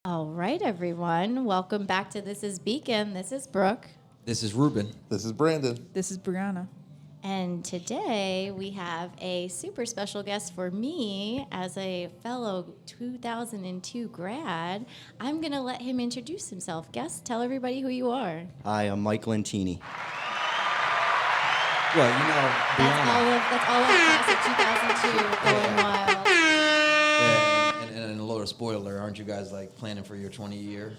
All right, everyone. Welcome back to This is Beacon. This is Brooke. This is Ruben. This is Brandon. This is Brianna. And today we have a super special guest for me as a fellow 2002 grad. I'm going to let him introduce himself. Guest, tell everybody who you are. Hi, I'm Mike Lentini. Well, you know, That's all of class of 2002 going wild. Yeah, and a little spoiler, aren't you guys like planning for your 20-year?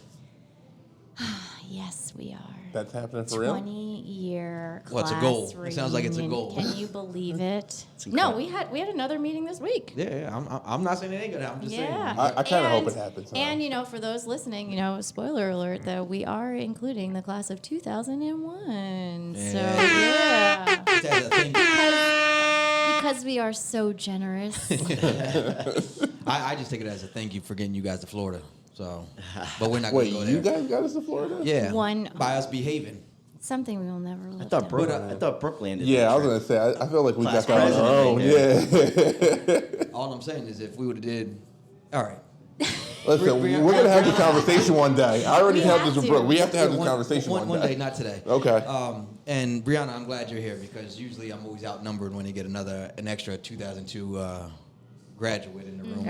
Yes, we are. That's happening for real? 20-year class Well, it's a goal. reunion. It sounds like it's a goal. Can you believe it? incredible. No, we had another meeting this week. Yeah, I'm not saying it ain't gonna happen. I'm just saying. I kind of hope it happens. And, for those listening, spoiler alert, that we are including the class of 2001. Yeah. So, yeah. That's a thing. Because we are so generous. I just take it as a thank you for getting you guys to Florida. So, but we're not Wait, going to go you there. guys got us to Florida? Yeah. One- By us behaving. Something we will never live I thought down. Brooke landed. Yeah, I was going gonna say. I feel like we Class got that on our own. president Yeah. All I'm saying is if we would have did, all right. Listen, we're gonna have this conversation one day. I already We have have this with to. Brooke. We have to have this One- conversation one day, not today. Okay. And Brianna, I'm glad you're here because usually I'm always outnumbered when they get an extra 2002 graduate in the room.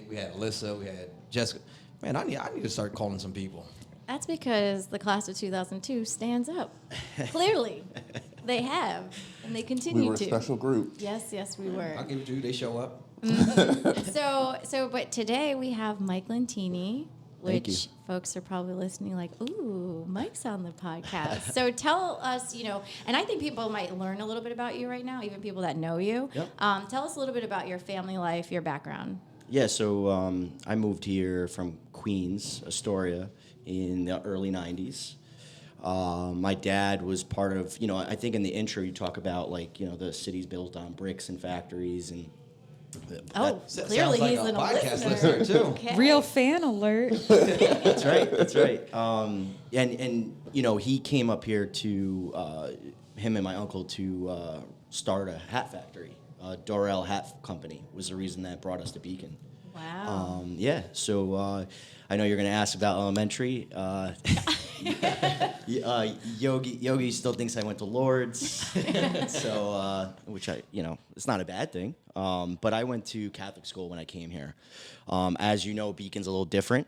We had Alyssa, we had Jessica. Man, I need to start calling some people. That's because the class of 2002 stands up. Clearly. They have. And they continue We were a to. special group. Yes, we were. I'll give it to you. They show up. But today we have Mike Lintini, Thank which folks are probably listening like, ooh, Mike's on the podcast. So tell us, and I think people might learn a little bit about you right now, even people that know you. Yep. Tell us a little bit about your family life, your background. Yeah, so I moved here from Queens, Astoria, in the early 90s. My dad was part of, I think in the intro you talk about the city's built on bricks and factories and Clearly sounds like he's a an podcast listener. listener too. Okay. Real fan alert. That's right. And he came up here to him and my uncle to start a hat factory. Dorel Hat Company was the reason that brought us to Beacon. Wow. So I know you're going to ask about elementary. Yogi still thinks I went to Lourdes, so which it's not a bad thing. But I went to Catholic school when I came here. As you know, Beacon's a little different.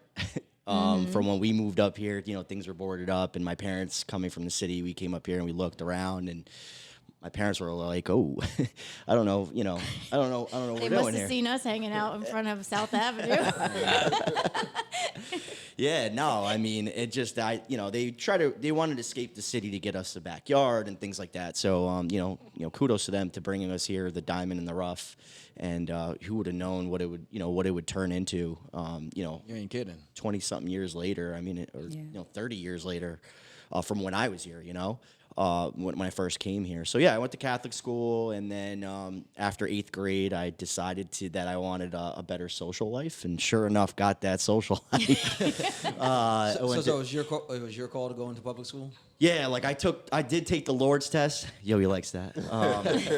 From when we moved up here, things were boarded up, and my parents coming from the city, we came up here and we looked around and. My parents were like, "Oh, I don't know, I don't know what They we're must doing have here." seen us hanging out in front of South Avenue. Yeah, no, I mean, it just, they wanted to escape the city to get us a backyard and things like that. So, kudos to them to bringing us here, the diamond in the rough, and who would have known what it would turn into, You ain't kidding. 20-something years later. I mean, 30 years later, from when I was here, when I first came here. So yeah, I went to Catholic school, and then after 8th grade, I decided that I wanted a better social life, and sure enough, got that social life. So it was your call to go into public school? Yeah, I did take the Lord's test. Yogi likes that.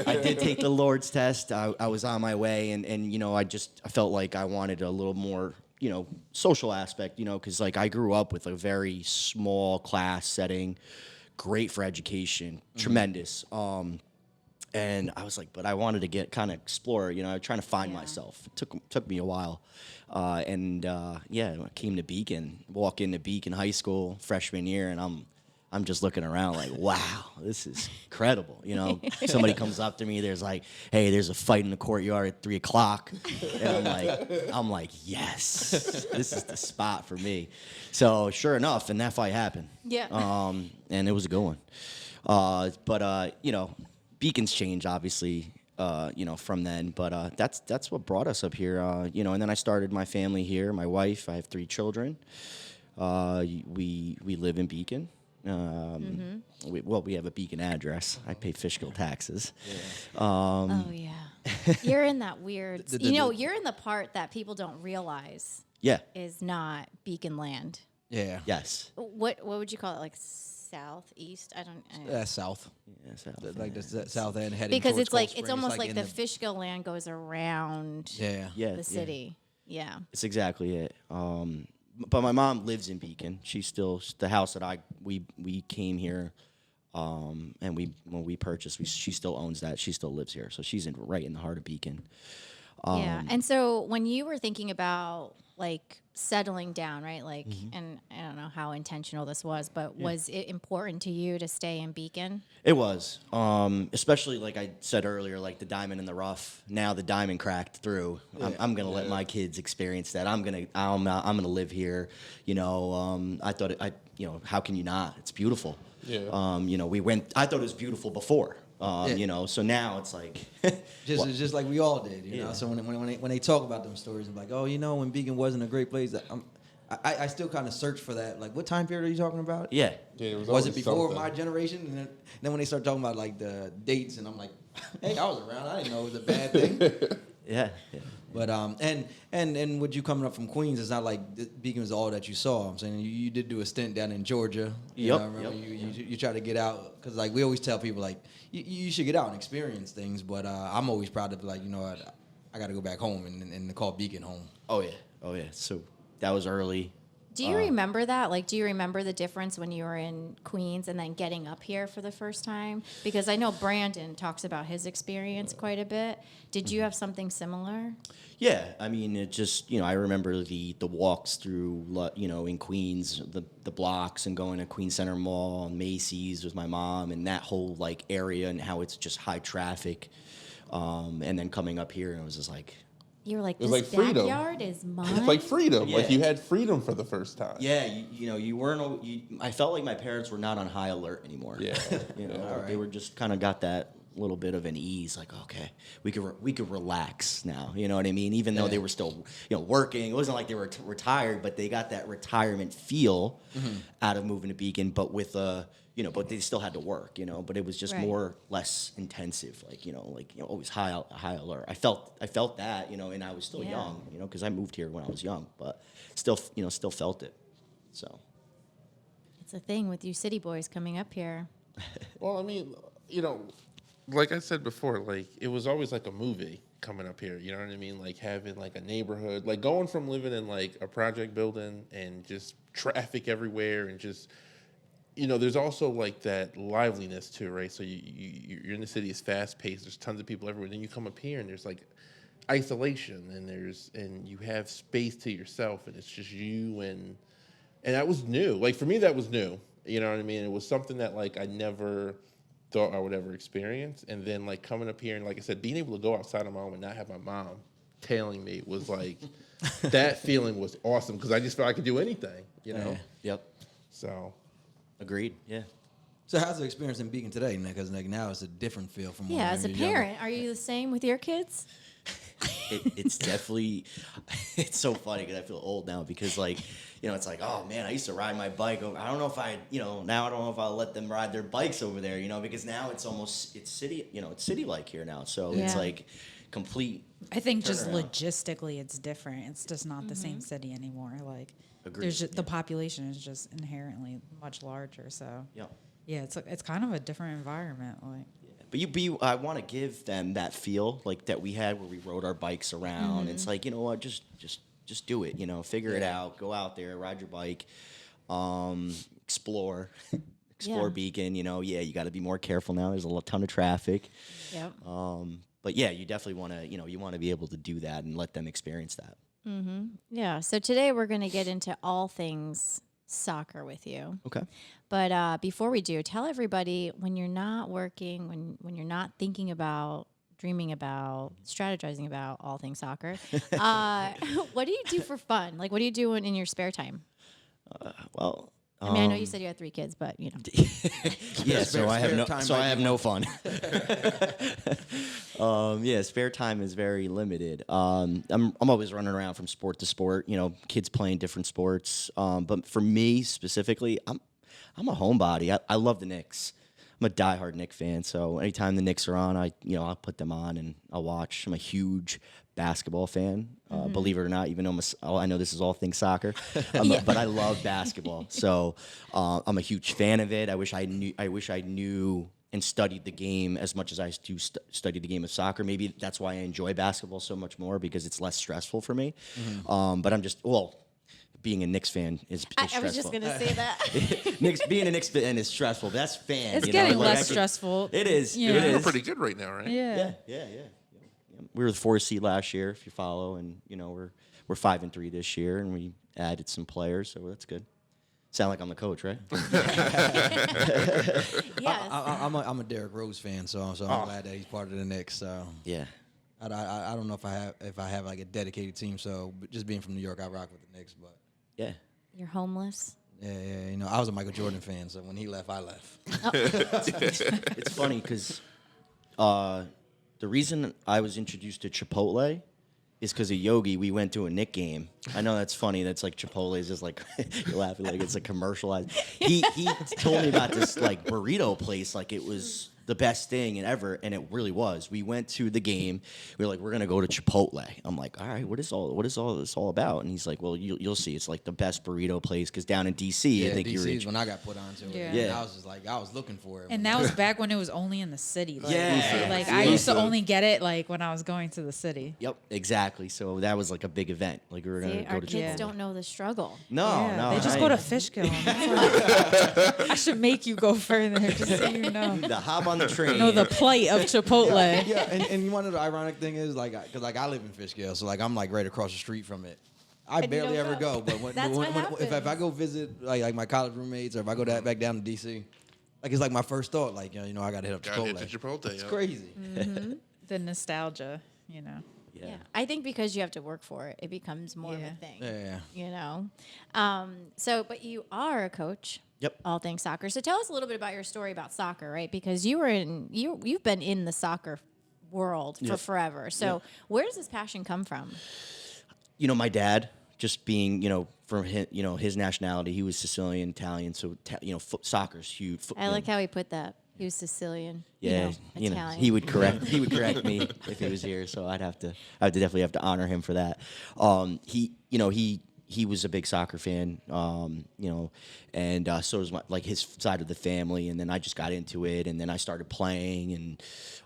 I did take the Lord's test. I was on my way, and I felt like I wanted a little more, social aspect, because I grew up with a very small class setting. Great for education, tremendous. And I was like, but I wanted to explore, trying to find myself. It took me a while. I came to Beacon, walk into Beacon High School freshman year, and I'm just looking around like, wow, this is incredible. Somebody comes up to me, there's like, hey, there's a fight in the courtyard at 3:00. And I'm like, yes, this is the spot for me. So sure enough, and that fight happened. Yeah. And it was a good one. Beacon's changed, obviously, from then. But that's what brought us up here, and then I started my family here. My wife, I have 3 children. We live in Beacon. We have a Beacon address. I pay fiscal taxes. Oh yeah. You're in that weird. You're in the part that people don't realize. Yeah. Is not Beacon land. Yeah. Yes. What would you call it? Like southeast? I don't. South. Yeah, south. Like the south end heading Because towards it's like Cold it's Spring. almost like in the Fishkill land goes around Yeah. Yeah. the city. Yeah. It's exactly it. but my mom lives in Beacon. She's still the house that we came here, and when we purchased, she still owns that. She still lives here, so she's right in the heart of Beacon. Yeah. And so when you were thinking about like settling down, right? Like, and I don't know how intentional this was, but was it important to you to stay in Beacon? It was, especially like I said earlier, like the diamond in the rough. Now the diamond cracked through. I'm gonna let my kids experience that. I'm gonna live here. You know, how can you not? It's beautiful. Yeah. You know, I thought it was beautiful before. You know, so now it's like It's just like we all did, you know. So when they talk about them stories, I'm like, oh, you know, when Beacon wasn't a great place, I still kind of search for that. Like, what time period are you talking about? Yeah, Yeah, Was it always before something. my generation? And then when they start talking about like the dates, and I'm like, hey, I was around. I didn't know it was a bad thing. yeah. But and with you coming up from Queens, it's not like Beacon was all that you saw. I'm saying you did do a stint down in Georgia. Yep. I remember you try to get out because like we always tell people like you should get out and experience things. But I'm always proud to be like, you know what, I got to go back home and call Beacon home. Oh yeah. So that was early. Do you remember that? Like, do you remember the difference when you were in Queens and then getting up here for the first time? Because I know Brandon talks about his experience quite a bit. Did you have something similar? Yeah, I mean, it just, you know, I remember the walks through, you know, in Queens, the blocks, and going to Queens Center Mall and Macy's with my mom, and that whole like area and how it's just high traffic, and then coming up here and it was just like, You were like, was this like freedom. backyard is mine? It's like freedom. Yeah. Like you had freedom for the first time. yeah, you know, you weren't. I felt like my parents were not on high alert anymore. Yeah. You know, Yeah. they were just kind of got that little bit of an ease, like, okay, we could relax now. You know what I mean? Even though they were still, you know, working, it wasn't like they were retired, but they got that retirement feel out of moving to Beacon, but with you know, but they still had to work, you know, but it was just Right. less intensive, like, you know, always high alert. I felt that, you know, and I was still young, you know, because I moved here when I was young, but still felt it. So It's a thing with you city boys coming up here. Well, I mean, you know, like I said before, like it was always like a movie coming up here. You know what I mean? Like having like a neighborhood, like going from living in like a project building and just traffic everywhere and just, you know, there's also like that liveliness too, right? So you're in the city, it's fast paced. There's tons of people everywhere. Then you come up here and there's like isolation and you have space to yourself and it's just you and that was new. Like for me, that was new. You know what I mean? It was something that like I never thought I would ever experience. And then like coming up here and like I said, being able to go outside on my own and not have my mom tailing me was like, that feeling was awesome because I just felt I could do anything, you know? yep, So. agreed. Yeah. So how's the experience in Beacon today? Because like now it's a different feel from when Yeah, as a you were younger. parent, are you the same with your kids? It's definitely, it's so funny because I feel old now because like, you know, it's like, oh man, I used to ride my bike over. I don't know if now I don't know if I'll let them ride their bikes over there, you know, because now it's city, you know, it's city-like here now. So it's Yeah. like complete. I think just turnaround. logistically, it's different. It's just not the same city anymore. Like, Agreed. there's just, the population is just inherently much larger. So Yeah. yeah, it's kind of a different environment. Like, But I want to give them that feel like that we had where we rode our bikes around. It's like, you know what, just do it, you know, figure it out, go out there, ride your bike, explore Yeah. Beacon, you know. Yeah, you got to be more careful now. There's a ton of traffic. Yep. But yeah, you definitely want to, you know, you want to be able to do that and let them experience that. Yeah. So today we're going to get into all things soccer with you. Okay. But before we do, tell everybody when you're not working, when you're not thinking about, dreaming about, strategizing about all things soccer, what do you do for fun? Like, what do you do in your spare time? Well, I mean, I know you said you had 3 kids, but you know. yeah, so I have spare no, time so I might have be no fun. Yeah, spare time is very limited. I'm always running around from sport to sport. You know, kids playing different sports. But for me specifically, I'm a homebody. I love the Knicks. I'm a diehard Knicks fan. So anytime the Knicks are on, I'll put them on and I'll watch. I'm a huge basketball fan, believe it or not. Even though I know this is all things soccer, but I love basketball. So I'm a huge fan of it. I wish I knew and studied the game as much as I do study the game of soccer. Maybe that's why I enjoy basketball so much more because it's less stressful for me. But being a Knicks fan is stressful. I was just gonna say that. Being a Knicks fan is stressful. But that's fan. It's you getting know? Like, less stressful. It is. Yeah. It We're is. pretty good right now, right? Yeah. Yeah. We were the 4th seed last year, if you follow, and we're 5-3 this year, and we added some players, so that's good. Sound like I'm the coach, right? Yes. I'm a Derrick Rose fan, so I'm glad that he's part of the Knicks. So Yeah. I don't know if I have like a dedicated team. So but just being from New York, I rock with the Knicks. But Yeah. You're homeless. yeah, I was a Michael Jordan fan, so when he left, I left. It's funny because the reason I was introduced to Chipotle is because of Yogi. We went to a Knick game. I know that's funny. That's like Chipotle is just like you're laughing like it's a commercialized. He told me about this like burrito place, like it was the best thing and ever, and it really was. We went to the game. We were like, we're gonna go to Chipotle. I'm like, all right, what is all this all about? And he's like, well, you'll see. It's like the best burrito place because down in DC, I think DC you're. is when I got put onto it. Yeah. And I was just like, I was looking for it. And that was back when it was only in the city. Like, Yeah. Like I used to only get it like when I was going to the city. Yep, exactly. So that was like a big event. Like we were gonna See, go our to kids Chipotle. don't know the struggle. No, Yeah, no. they just I go to ain't. Fishkill. I should make you go further, just so you know. The hop on the train. Know the plight of Chipotle. Yeah, and one of the ironic thing is like, because like I live in Fishkill, so like I'm like right across the street from it. I And you barely don't ever go. go, but when, That's what if I happens. go visit like my college roommates or if I go back down to DC, like it's like my first thought, like I gotta hit up Gotta Chipotle. hit the Chipotle, It's yeah. crazy. The nostalgia, you know. Yeah. I think because you have to work for it, it becomes more of Yeah. a thing. Yeah. You know. But you are a coach. Yep. All things soccer. So tell us a little bit about your story about soccer, right? Because you've been in the soccer world for Yep. forever. So where does this passion come from? My dad, just being, from his nationality, he was Sicilian, Italian, so soccer's huge. I like how he put that. He was Sicilian. Yeah, Italian. he would correct me if he was here, so I would definitely have to honor him for that. He was a big soccer fan, and so was his side of the family, and then I just got into it, and then I started playing,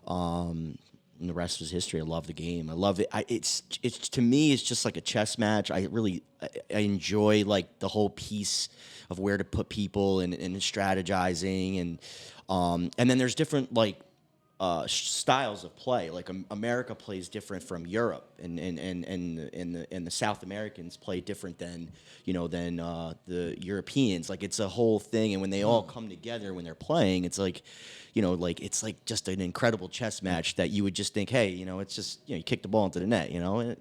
and the rest was history. I love the game. I love it. It's to me, it's just like a chess match. I enjoy like the whole piece of where to put people and strategizing, and then there's different styles of play. Like America plays different from Europe, and the South Americans play different than the Europeans. Like it's a whole thing, and when they all come together when they're playing, it's like it's like just an incredible chess match that you would just think, hey, it's just you kick the ball into the net.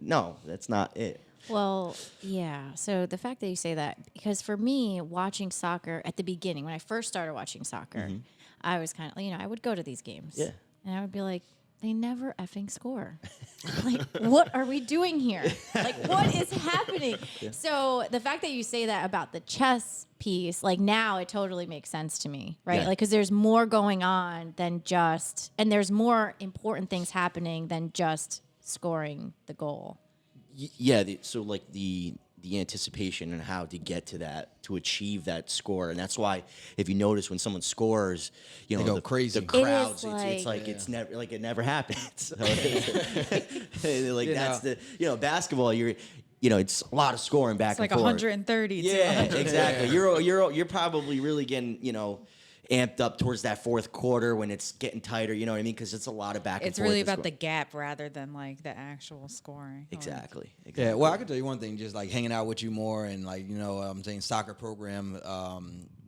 No, that's not it. Well, yeah. So the fact that you say that, because for me, watching soccer at the beginning, when I first started watching soccer, I was kind of, I would go to these games. Yeah. And I would be like, they never effing score. Like, what are we doing here? Like, what is happening? So the fact that you say that about the chess piece, like now it totally makes sense to me, right? Yeah. Like, because there's more going on than just, and there's more important things happening than just scoring the goal. So the anticipation and how to get to that, to achieve that score, and that's why if you notice when someone scores, They go crazy. The crowds, It it's is never it never happens. So that's know. the basketball. It's a lot of scoring back It's like and forth. 130. to Yeah, 100. exactly. You're probably really getting amped up towards that fourth quarter when it's getting tighter. You know what I mean? Because it's a lot of back and It's forth. really to about the score. gap rather than like the actual scoring. Exactly. Yeah, well, I can tell you one thing, just like hanging out with you more, and I'm saying soccer program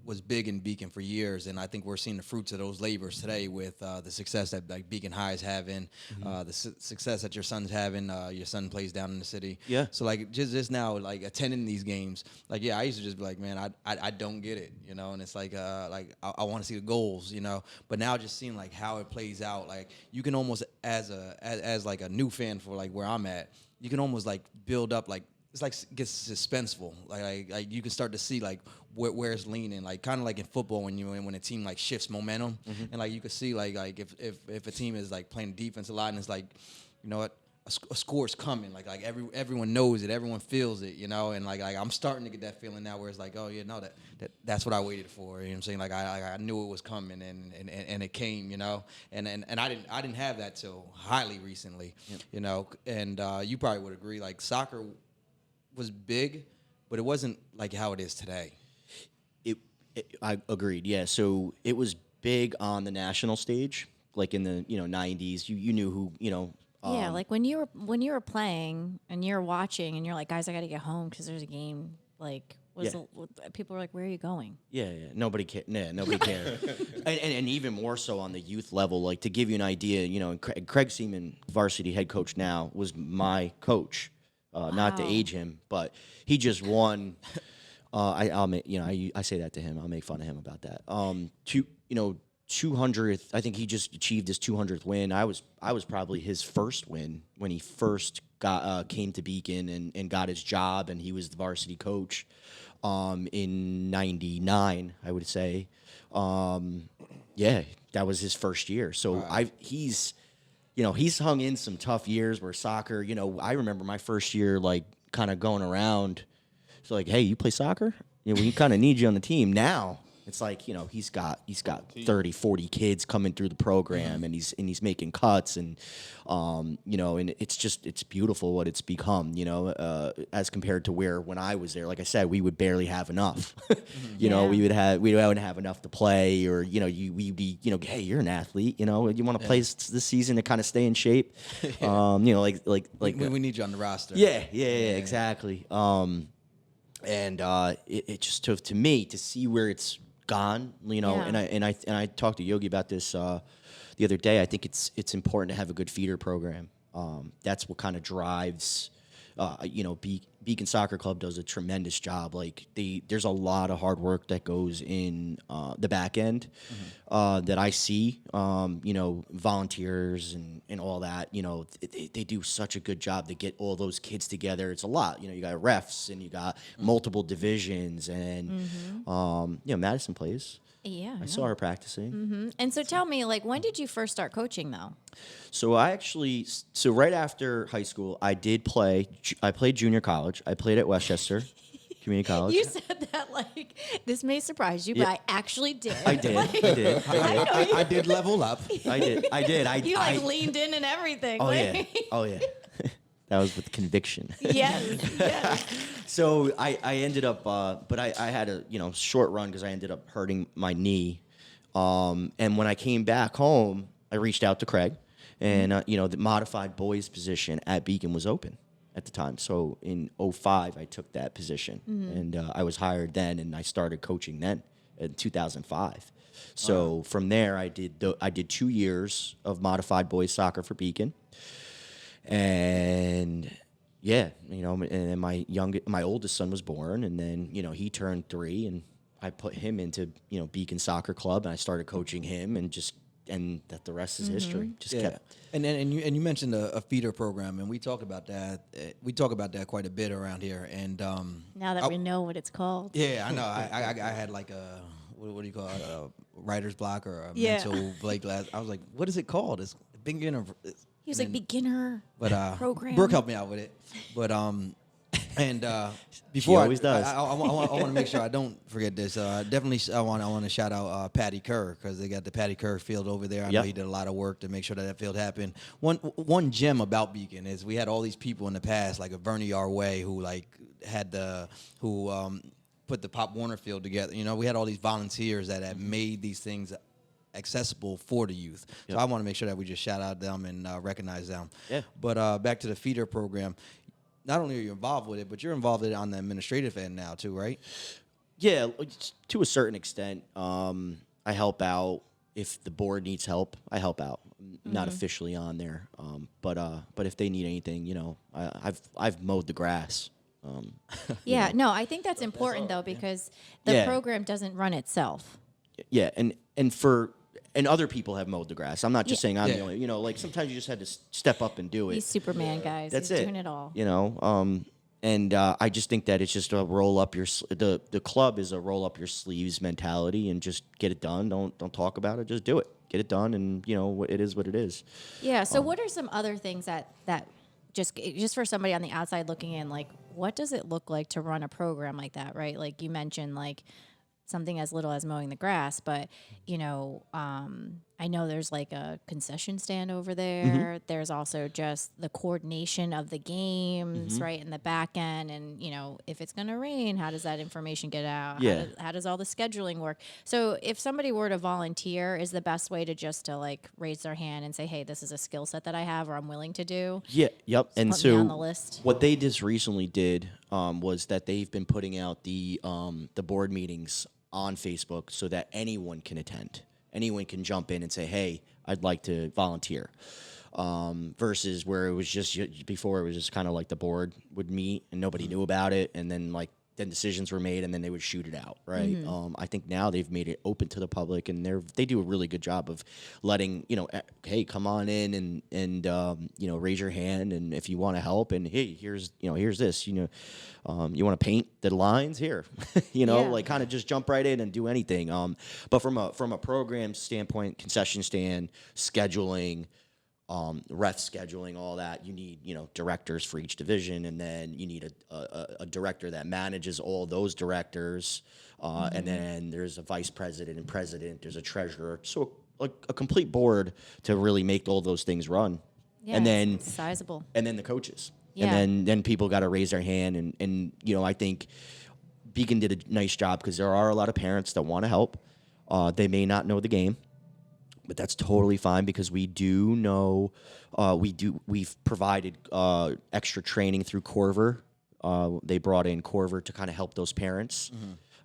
was big in Beacon for years, and I think we're seeing the fruits of those labors today with the success that like Beacon High is having, the success that your son's having. Your son plays down in the city. Yeah. So like just now like attending these games, like I used to just be like, man, I don't get it, and it's like I want to see the goals, but now just seeing like how it plays out, like you can almost as like a new fan for like where I'm at, you can almost like build up like. It's like gets suspenseful. Like you can start to see like where it's leaning. Like kind of like in football when a team like shifts momentum, and like you can see like if a team is like playing defense a lot and it's like, a score's coming. Like everyone knows it, everyone feels it, and like I'm starting to get that feeling now where it's like, oh yeah, no, that's what I waited for. You know what I'm saying? Like I knew it was coming and it came, and I didn't have that till highly recently, and you probably would agree. Like soccer was big, but it wasn't like how it is today. I agreed. Yeah. So it was big on the national stage, like in the 90s. You knew who Yeah, like when you were playing and you're watching and you're like, guys, I got to get home because there's a game. Like, people were like, where are you going? Yeah. Nobody cared. Yeah, nobody cared. and even more so on the youth level. Like to give you an idea, and Craig Seaman, varsity head coach now, was my coach. Not to age him, but he just won. I'll make I say that to him. I'll make fun of him about that. 200th. I think he just achieved his 200th win. I was probably his first win when he first came to Beacon and got his job, and he was the varsity coach in '99. I would say, that was his first year. So he's hung in some tough years where soccer. I remember my first year like kind of going around. So like, hey, you play soccer? We kind of need you on the team. Now it's like, he's got 30, 40 kids coming through the program, and he's making cuts, and and it's beautiful what it's become, as compared to when I was there. Like I said, we would barely have enough. We wouldn't have enough to play, or we'd be, hey, you're an athlete, you want to play this season to kind of stay in shape. We need you on the roster. Yeah, exactly. And it just to me to see where it's gone, and I talked to Yogi about this the other day. I think it's important to have a good feeder program. That's what kind of drives. Beacon Soccer Club does a tremendous job. Like there's a lot of hard work that goes in the back end that I see. Volunteers and all that. They do such a good job to get all those kids together. It's a lot. You got refs and you got multiple divisions, and Madison plays. Yeah, I saw her practicing. And so tell me, like, when did you first start coaching, though? So right after high school, I played junior college. I played at Westchester Community College. You said that like this may surprise you, but I actually did. I did. I did level up. I did. You leaned in and everything. Oh yeah. That was with conviction. Yes. So I ended up, but I had a short run because I ended up hurting my knee. And when I came back home, I reached out to Craig, and the modified boys position at Beacon was open at the time. So in 2005, I took that position, and I was hired then, and I started coaching then in 2005. So from there, I did 2 years of modified boys soccer for Beacon. And and then my oldest son was born, and then he turned 3, and I put him into Beacon Soccer Club, and I started coaching him, and that the rest is history. Kept. And you mentioned a feeder program, and we talk about that. We talk about that quite a bit around here. And now that we know what it's called. Yeah, I know. I had like a what do you call it? A writer's block or a mental Blake glass. I was like, what is it called? It's beginner. He was like beginner program. Brooke helped me out with it, but before She always does. I want to make sure I don't forget this. Definitely, I want to shout out Patty Kerr, because they got the Patty Kerr field over there. I know he did a lot of work to make sure that field happened. One gem about Beacon is we had all these people in the past, like a Bernie Arway, who put the Pop Warner field together. We had all these volunteers that had made these things accessible for the youth. So I want to make sure that we just shout out them and recognize them. Yeah. But back to the feeder program. Not only are you involved with it, but you're involved in it on the administrative end now too, right? Yeah, to a certain extent. I help out if the board needs help. I help out. Not officially on there, but if they need anything, I've mowed the grass. No, I think that's important though, because the program doesn't run itself. Yeah, and other people have mowed the grass. I'm not just saying I'm the only. Sometimes you just had to step up and do it. He's Superman, guys. That's He's it. doing it all. And I just think that it's just a roll up the club is a roll up your sleeves mentality, and just get it done. Don't talk about it. Just do it. Get it done, and it is what it is. Yeah. So what are some other things that just for somebody on the outside looking in, like, what does it look like to run a program like that, right? Like you mentioned, like something as little as mowing the grass, but I know there's like a concession stand over Mm-hmm. there. There's also just the coordination of the games, Mm-hmm. right, in the back end. And, if it's going to rain, how does that information get out? Yeah. How does all the scheduling work? So if somebody were to volunteer, is the best way to just to like raise their hand and say, hey, this is a skill set that I have or I'm willing to do? Yeah, yep. And put me so on the list. what they just recently did was that they've been putting out the board meetings on Facebook so that anyone can attend. Anyone can jump in and say, hey, I'd like to volunteer. Versus where it was just before, it was just kind of like the board would meet and nobody knew about it, and then then decisions were made and then they would shoot it out, right? I think now they've made it open to the public, and they do a really good job of letting, hey, come on in and raise your hand, and if you want to help, and hey, here's this, you want to paint the lines here, like kind of just jump right in and do anything. But from a program standpoint, concession stand, scheduling, ref scheduling, all that, you need, directors for each division, and then you need a director that manages all those directors, and then there's a vice president and president, there's a treasurer, so a complete board to really make all those things run. Yeah, And then it's sizable. and then the coaches. Yeah. And then people got to raise their hand, and I think Beacon did a nice job because there are a lot of parents that want to help. They may not know the game, but that's totally fine because we do know we've provided extra training through Corver. They brought in Corver to kind of help those parents.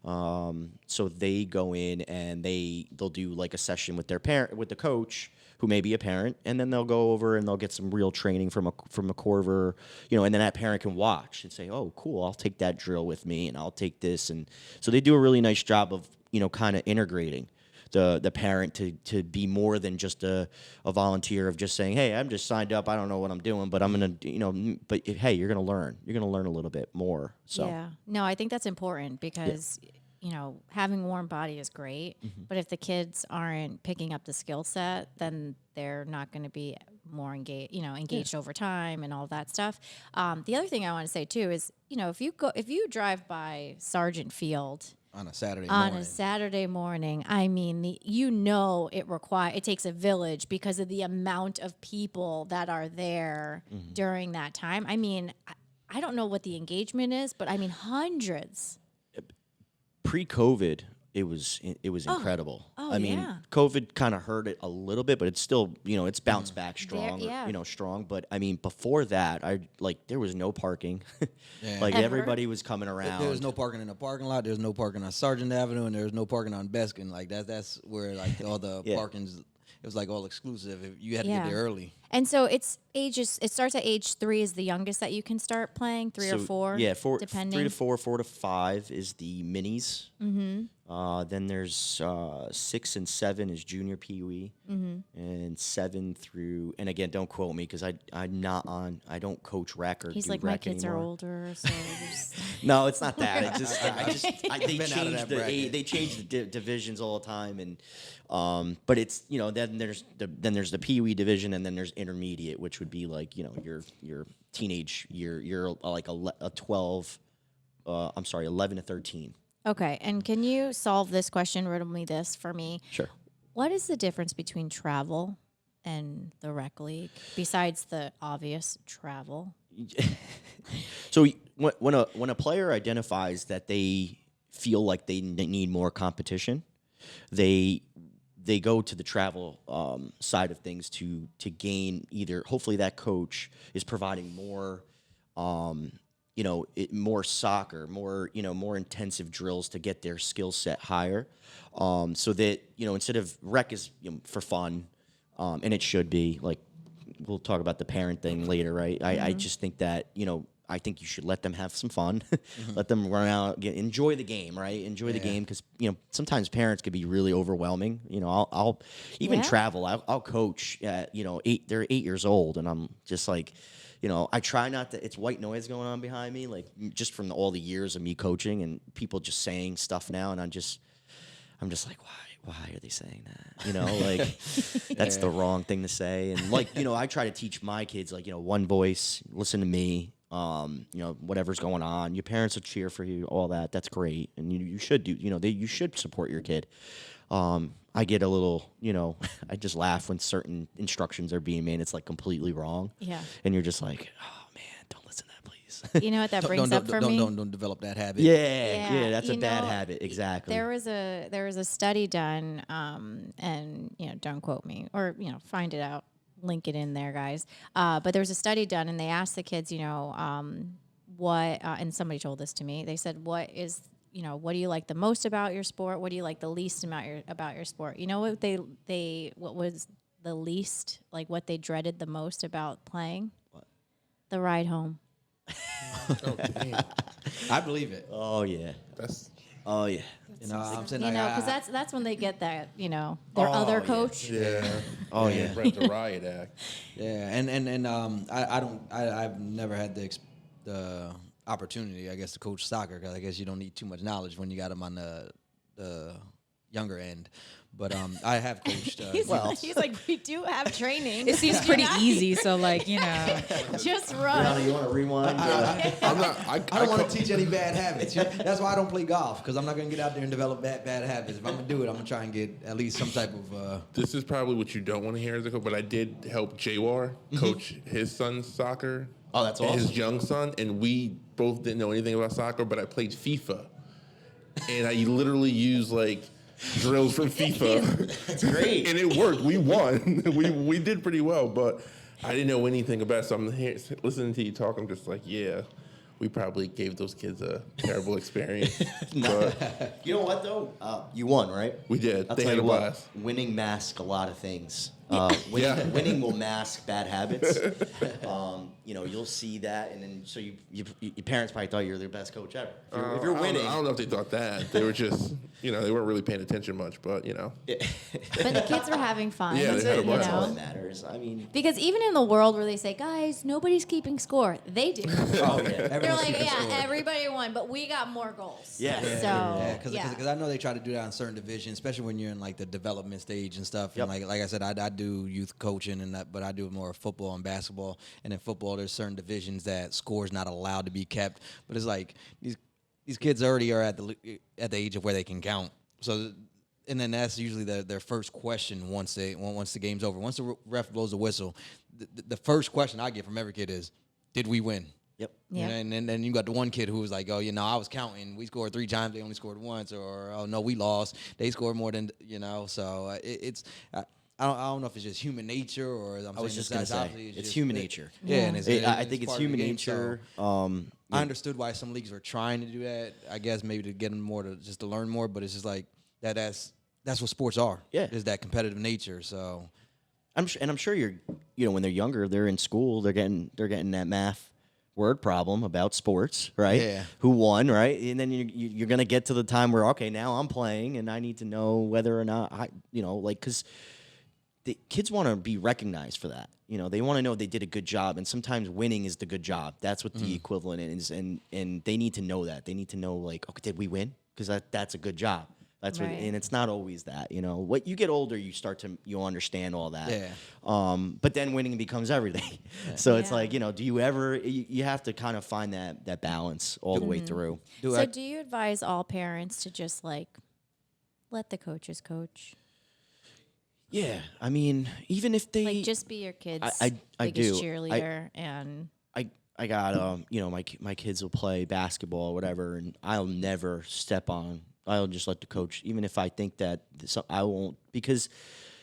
So they go in and they'll do like a session with their parent, with the coach who may be a parent, and then they'll go over and they'll get some real training from a Corver, and then that parent can watch and say, oh, cool, I'll take that drill with me and I'll take this. And so they do a really nice job of, kind of integrating the parent to be more than just a volunteer of just saying, hey, I'm just signed up, I don't know what I'm doing, but I'm going to, but hey, you're going to learn. You're going to learn a little bit more. So Yeah. No, I think that's important because, having a warm body is great, but if the kids aren't picking up the skill set, then they're not going to be more engaged over time and all that stuff. The other thing I want to say too is, if you drive by Sargent Field On a Saturday on morning. a Saturday morning, I mean, it takes a village because of the amount of people that are there during that time. I mean, I don't know what the engagement is, but I mean, hundreds. Pre-COVID, it was incredible. I mean, yeah. COVID kind of hurt it a little bit, but it's still, it's bounced back strong, yeah. strong. But I mean, before that, there was no parking. Yeah. Like Ever? everybody was coming around. There was no parking in the parking lot. There's no parking on Sargent Avenue, and there's no parking on Beskin. Like that's where like all the Yeah. parking's. It was like all exclusive. You had to get there early. And so it starts at age 3 is the youngest that you can start playing, 3 or 4. Yeah, depending. 3 to 4, 4 to 5 is the minis. Then there's 6 and 7 is junior Pee-wee, and 7 through, and again, don't quote me because I don't coach rec or He's do like, rec my kids anymore. are older, so just No, it's not that. It's just they Been out of change that the bracket. they change the divisions all the time, and but it's then there's the Pee Wee division, and then there's intermediate, which would be like your teenage you're like a 12, 11 to 13. Okay, and can you solve this question, riddle me this for me? Sure. What is the difference between travel and the rec league, besides the obvious travel? So when a player identifies that they feel like they need more competition, they go to the travel side of things to gain either. Hopefully, that coach is providing more, more soccer, more intensive drills to get their skill set higher, so that instead of rec is for fun, and it should be like. We'll talk about the parent thing later, right? I just think that, I think you should let them have some fun, let them run out, enjoy the game, right? Enjoy the game because, sometimes parents could be really overwhelming. I'll even travel. I'll coach at, 8, they're 8 years old, and I'm just like, I try not to, it's white noise going on behind me, like just from all the years of me coaching and people just saying stuff now, and I'm just like, why are they saying that? That's the wrong thing to say. And I try to teach my kids, one voice, listen to me, whatever's going on. Your parents will cheer for you, all that. That's great. And you should do, you should support your kid. I get a little, I just laugh when certain instructions are being made. It's like completely wrong. Yeah. And you're just like, oh man, don't listen to that, please. You know what that brings up for me? Don't develop that habit. Yeah, that's a bad habit. Exactly. There was a study done, and don't quote me or find it out, link it in there, guys. But there was a study done, and they asked the kids, what, and somebody told this to me. They said, what do you like the most about your sport? What do you like the least about your sport? You know what what was the least, like what they dreaded the most about playing? What? The ride home. Oh, damn. I believe it. Oh yeah. Oh yeah. I'm saying Because that's when they get that, their other coach. Yeah. Oh yeah. Brett the Riot Act. Yeah, and I've never had the opportunity, I guess, to coach soccer, because I guess you don't need too much knowledge when you got them on the younger end. But I have coached. He's like, we do have training. It seems pretty easy, so Just run. Ronnie, you want to rewind? I don't want to teach any bad habits. That's why I don't play golf, because I'm not going to get out there and develop bad habits. If I'm going to do it, I'm going to try and get at least some type of... This is probably what you don't want to hear as a coach, but I did help Jawar coach his son's soccer. Oh, that's awesome. His young son, and we both didn't know anything about soccer, but I played FIFA. And I literally used, drills from FIFA. That's great. And it worked. We won. we did pretty well, but I didn't know anything about it. So I'm here listening to you talk. I'm just like, yeah, we probably gave those kids a terrible experience. But You know what though? You won, right? we did. I'll They tell had you a what. blast. Winning masks a lot of things. Yeah. Winning will mask bad habits. You'll see that, and then so your parents probably thought you were the best coach ever. If you're winning, I don't know if they thought that. They were just, they weren't really paying attention much, but, But the kids were having fun. Yeah, they had a blast. that's all that matters. I mean, Because even in the world where they say, guys, nobody's keeping score, they do. oh yeah, They're Everyone's like, keeping yeah, score. everybody won, but we got more goals. Yeah. So, Because I know they try to do that in certain divisions, especially when you're in the development stage and stuff. Yep. And like I said, I do youth coaching and that, but I do more football and basketball. And in football, there's certain divisions that scores not allowed to be kept. But it's like these kids already are at the age of where they can count. So. And then that's usually their first question once the game's over. Once the ref blows the whistle, the first question I get from every kid is, "Did we win?" Yep. Yeah. And then you got the one kid who was like, "Oh, I was counting. We scored 3 times. They only scored once." Or, "Oh no, we lost. They scored more than." So it's. I don't know if it's just human nature or I was just gonna say it's human nature. Yeah, and I think it's part of the human game, nature. so I understood why some leagues are trying to do that. I guess maybe to get them more to learn more, but it's just like that's what sports are. Yeah. Is that competitive nature. So I'm sure you're when they're younger, they're in school, they're getting that math word problem about sports, right? Yeah. Who won, right? And then you're gonna get to the time where okay, now I'm playing and I need to know whether or not because the kids want to be recognized for that. They want to know they did a good job, and sometimes winning is the good job. That's what the equivalent is, and they need to know that. They need to know okay, did we win? Because that's a good job. That's Right. and it's not always that. What you get older, you understand all that. Yeah. But then winning becomes everything. So it's Yeah. like do you ever? You have to kind of find that balance all the way through. Do you advise all parents to just let the coaches coach? Yeah, I mean, even if they Just be your kid's I biggest do. cheerleader and I got my kids will play basketball or whatever, and I'll never step on. I'll just let the coach, even if I think that I won't, because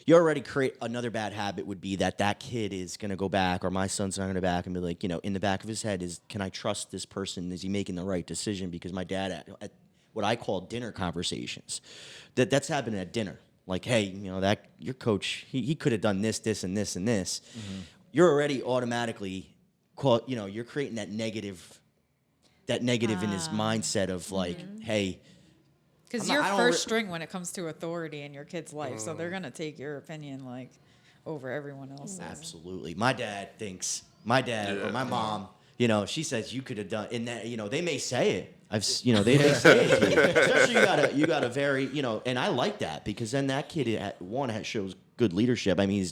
you already create another bad habit would be that kid is going to go back, or my son's not going to back and be like, in the back of his head is, can I trust this person? Is he making the right decision? Because my dad at what I call dinner conversations, that's happening at dinner. Like, hey, that your coach, he could have done this, this, and this, and this. Mm-hmm. You're already automatically you're creating that negative in his mindset of hey. because you're first string when it comes to authority in your kid's life, so they're gonna take your opinion over everyone else's. Absolutely, my dad or my mom, she says you could have done, and that they may say it. They may say it to you. Especially you got a very and I like that, because then that kid shows good leadership. I mean,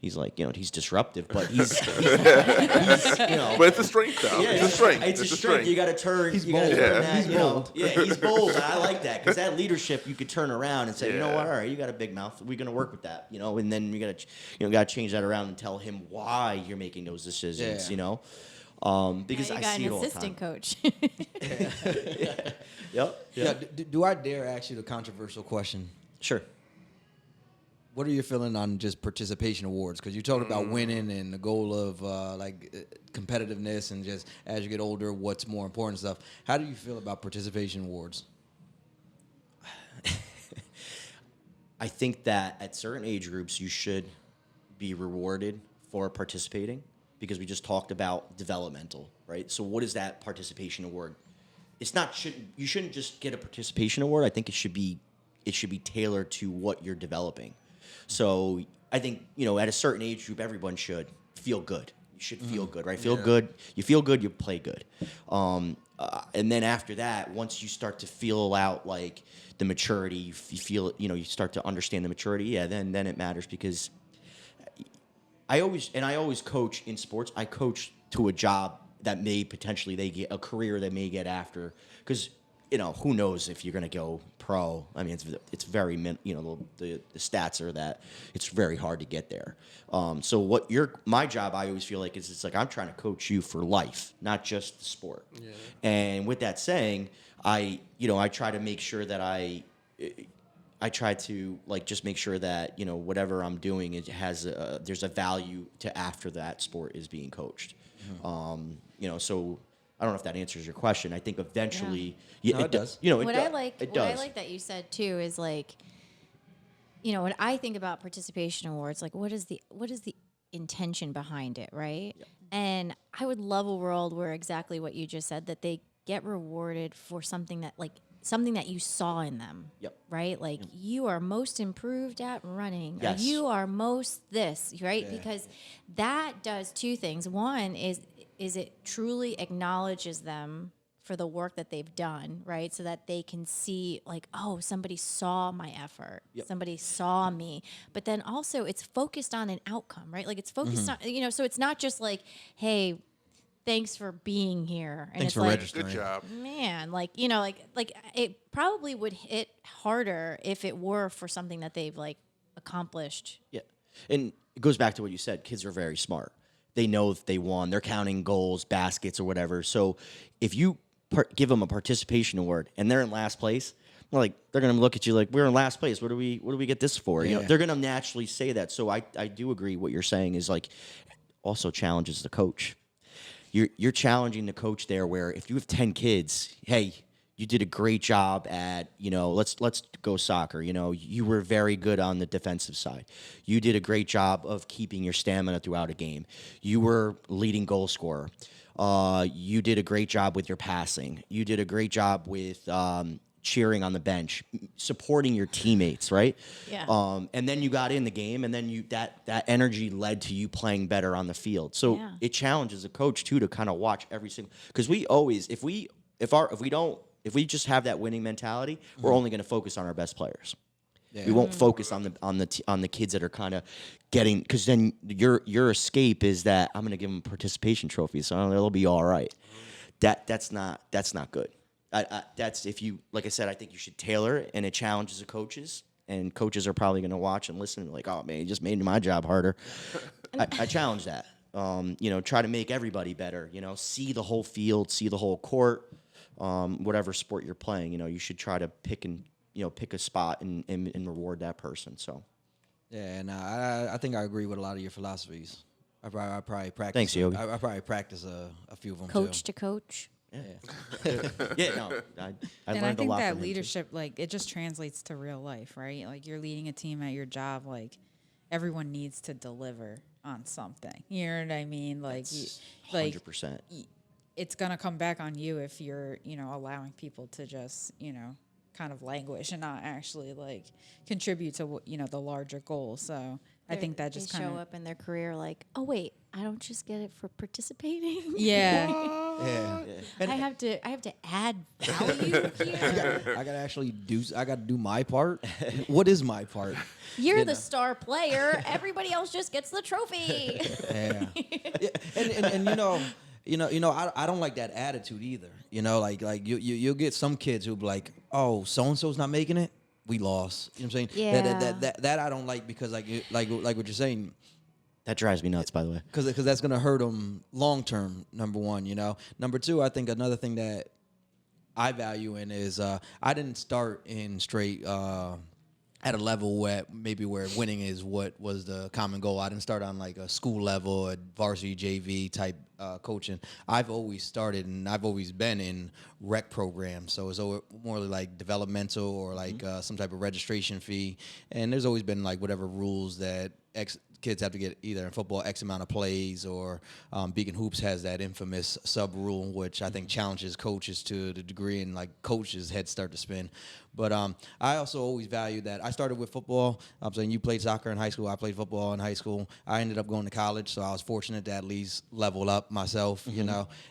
he's like, he's disruptive, but he's But it's a strength, though. yeah, it's a strength. It's a strength. You got to turn. He's you gotta bold. turn that, He's bold. Yeah, he's bold. And I like that because that leadership, you could turn around and say, you know Yeah. what? All right, you got a big mouth. We're gonna work with that. And then you got to change that around and tell him why you're making those decisions. Yeah. Because Now I you got see an it all the assistant time. coach. Yep. Yeah. Do I dare ask you the controversial question? Sure. What are your feeling on just participation awards? Because you talked about winning and the goal of competitiveness, and just as you get older, what's more important stuff. How do you feel about participation awards? I think that at certain age groups, you should be rewarded for participating because we just talked about developmental, right? So what is that participation award? You shouldn't just get a participation award. I think it should be tailored to what you're developing. So I think, at a certain age group, everyone should feel good. You should feel good, right? Good. You feel good, you play good. And then after that, once you start to feel out like the maturity, you feel, you start to understand the maturity. Yeah, then it matters because I always coach in sports. I coach to a job that may potentially they get a career they may get after because who knows if you're going to go pro. I mean, it's very the stats are that it's very hard to get there. So my job, I always feel like is it's like I'm trying to coach you for life, not just the sport. Yeah. And with that saying, I try to make sure that I try to just make sure that whatever I'm doing it has there's a value to after that sport is being coached. Mm-hmm. So I don't know if that answers your question. I think eventually, it does. What I like that you said too is when I think about participation awards, what is the intention behind it, right? Yep. And I would love a world where exactly what you just said, that they get rewarded for something that you saw in them. Yep. Right? You are most improved at running. Yes. Or you are most this, right? Yeah. Because that does two things. One is it truly acknowledges them for the work that they've done, right? So that they can see somebody saw my effort. Yep. Somebody saw me. But then also it's focused on an outcome, right? It's focused on, so it's not just hey, thanks for being here. And thanks for registering. Good job. Man, it probably would hit harder if it were for something that they've accomplished. Yeah. And it goes back to what you said. Kids are very smart. They know if they won. They're counting goals, baskets, or whatever. So if you give them a participation award and they're in last place, they're going to look at you like, we're in last place. What do we get this for? Yeah. They're going to naturally say that. So I do agree what you're saying is also challenges the coach. You're challenging the coach there where if you have 10 kids, hey, you did a great job at, let's go soccer. You were very good on the defensive side. You did a great job of keeping your stamina throughout a game. You were leading goal scorer. You did a great job with your passing. You did a great job with cheering on the bench, supporting your teammates, right? Yeah. And then you got in the game, and then that energy led to you playing better on the field. So it challenges a coach too to kind of watch every single, because we always if we just have that winning mentality, we're only going to focus on our best players. Yeah. We won't focus on the kids that are kind of getting, because then your escape is that I'm going to give them participation trophies, so they'll be all right. That's not good. That's if you, like I said, I think you should tailor it, and it challenges the coaches, and coaches are probably going to watch and listen and oh man, you just made my job harder. I challenge that. Try to make everybody better. See the whole field, see the whole court. Whatever sport you're playing, you should try to pick a spot and reward that person. So, yeah, and I think I agree with a lot of your philosophies. I probably practice. Thanks, Yogi. I probably practice a few of them. Coach too. to coach. Yeah. Yeah, no, I And learned I a think lot that from him, too. leadership, it just translates to real life, right? You're leading a team at your job, everyone needs to deliver on something. You know what I mean? 100%. It's gonna come back on you if you're, allowing people to just, kind of languish and not actually contribute to the larger goal. So I think that just they kind show of up in their career like, oh wait, I don't just get it for participating. yeah. Yeah. I have to add value here. I gotta actually I gotta do my part. What is my part? You're You the know? star player. Everybody else just gets the trophy. Yeah. And I don't like that attitude either. Like you'll get some kids who'll be like, oh, so and so's not making it, we lost. You know what I'm saying? Yeah. That I don't like because like what you're saying. That drives me nuts, by the way. Because that's gonna hurt them long term. Number one, Number two, I think another thing that I value in is I didn't start in straight at a level where winning is what was the common goal. I didn't start on like a school level, a varsity JV type coaching. I've always started and I've always been in rec programs. So it's more like developmental or like some type of registration fee. And there's always been like whatever rules that kids have to get either in football X amount of plays or Beacon Hoops has that infamous sub rule, which I think challenges coaches to the degree and like coaches' heads start to spin. But I also always value that. I started with football. I'm saying you played soccer in high school. I played football in high school. I ended up going to college, so I was fortunate to at least level up myself,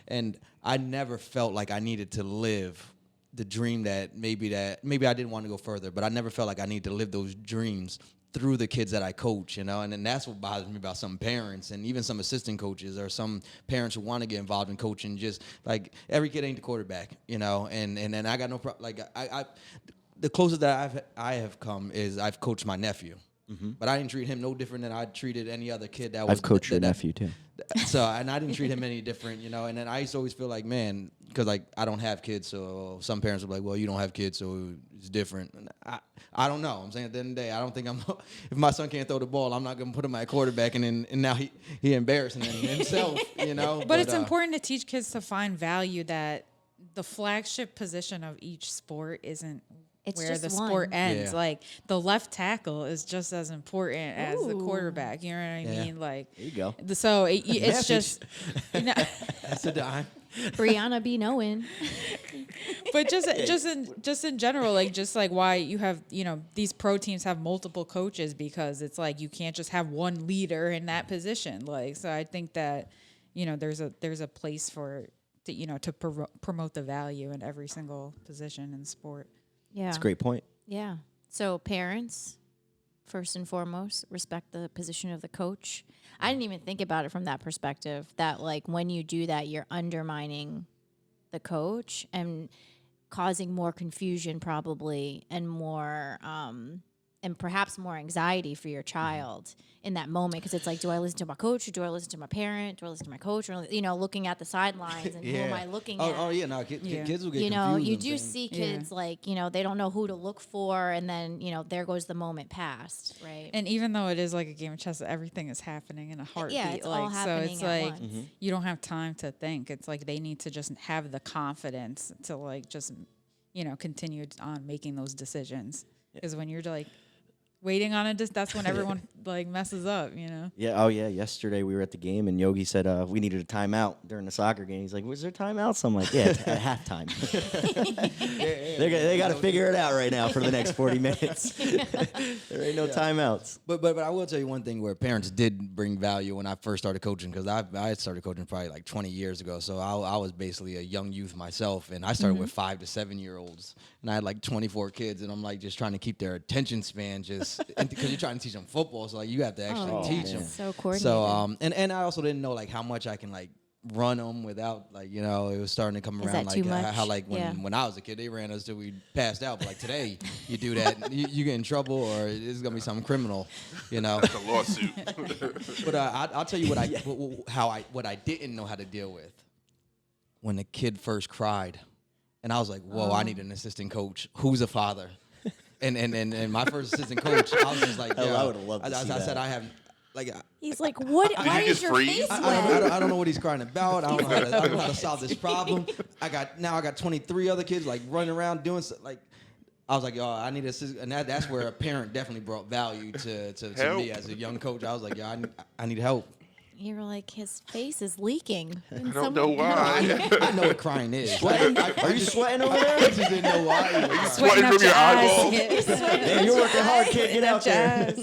And I never felt like I needed to live the dream that maybe I didn't want to go further, but I never felt like I needed to live those dreams through the kids that I coach, and then that's what bothers me about some parents and even some assistant coaches or some parents who want to get involved in coaching. Just like every kid ain't the quarterback, and I got no problem. Like I the closest that I have come is I've coached my nephew, but I didn't treat him no different than I treated any other kid that was. I've coached your nephew too. So and I didn't treat him any different, And then I used to always feel like, man, because like I don't have kids, so some parents will be like, well, you don't have kids, so it's different. And I don't know. I'm saying at the end of the day, I don't think if my son can't throw the ball, I'm not gonna put him at quarterback, and now he embarrassing himself, But it's important to teach kids to find value that the flagship position of each sport isn't It's where just the one. sport ends. Yeah. Like the left tackle is just as important as the Ooh. quarterback. You know what I Yeah. mean? Like There you go. So it's just, That's a dime. Brianna be knowing. but just in general, like just like why you have these pro teams have multiple coaches, because it's like you can't just have one leader in that position. Like so, I think that there's a place for to promote the value in every single position in sport. Yeah. That's a great point. Yeah. So parents, first and foremost, respect the position of the coach. I didn't even think about it from that perspective, that like when you do that, you're undermining the coach and causing more confusion probably and more and perhaps more anxiety for your child in that moment, because it's like, do I listen to my coach or do I listen to my parent? Do I listen to my coach? Or, looking at the sidelines and who am I looking at? Oh yeah, no, kids will get confused. You I'm do saying. see kids like, they don't know who to look for, and then, there goes the moment past, right? And even though it is like a game of chess, everything is happening in a heartbeat. Yeah, it's like all happening so at it's like once. you don't have time to think. It's like they need to just have the confidence to like just continue on making those decisions. Because when you're like waiting on it, that's when everyone like messes up, Yeah. Oh, yeah. Yesterday we were at the game and Yogi said we needed a timeout during the soccer game. He's like, "Was there timeouts?" I'm like, "Yeah, at halftime." They got to figure it out right now for the next 40 minutes. There ain't no timeouts. But I will tell you one thing where parents did bring value when I first started coaching, because I started coaching probably like 20 years ago. So I was basically a young youth myself, and I started with 5 to 7 year olds, and I had like 24 kids, and I'm like just trying to keep their attention span because you're trying to teach them football, so like you have to actually teach them. So coordinated. So and I also didn't know like how much I can like run them without like it was starting to come Is around that like too much? how like when I was a kid they ran us till we passed out, but like today you do that you get in trouble or it's gonna be something criminal, It's a lawsuit. But I'll tell you what I didn't know how to deal with when the kid first cried, and I was like, whoa, I need an assistant coach who's a father. And my first assistant coach, I was just like, Hell, yo, I would've loved to see I that. said I have like He's like, what? Why you is just your freeze? face wet? I don't know what he's crying about. I don't know how to solve this problem. I got 23 other kids like running around doing like. I was like, yo, I need assist, and that's where a parent definitely brought value to me as a young coach. I was like, yo, I need help. you were like, his face is leaking. I don't know why. I know what crying is. Are you sweating over there? I just didn't know why. you were Sweating from your eyeballs. Man, you're working hard, kid. Get out there.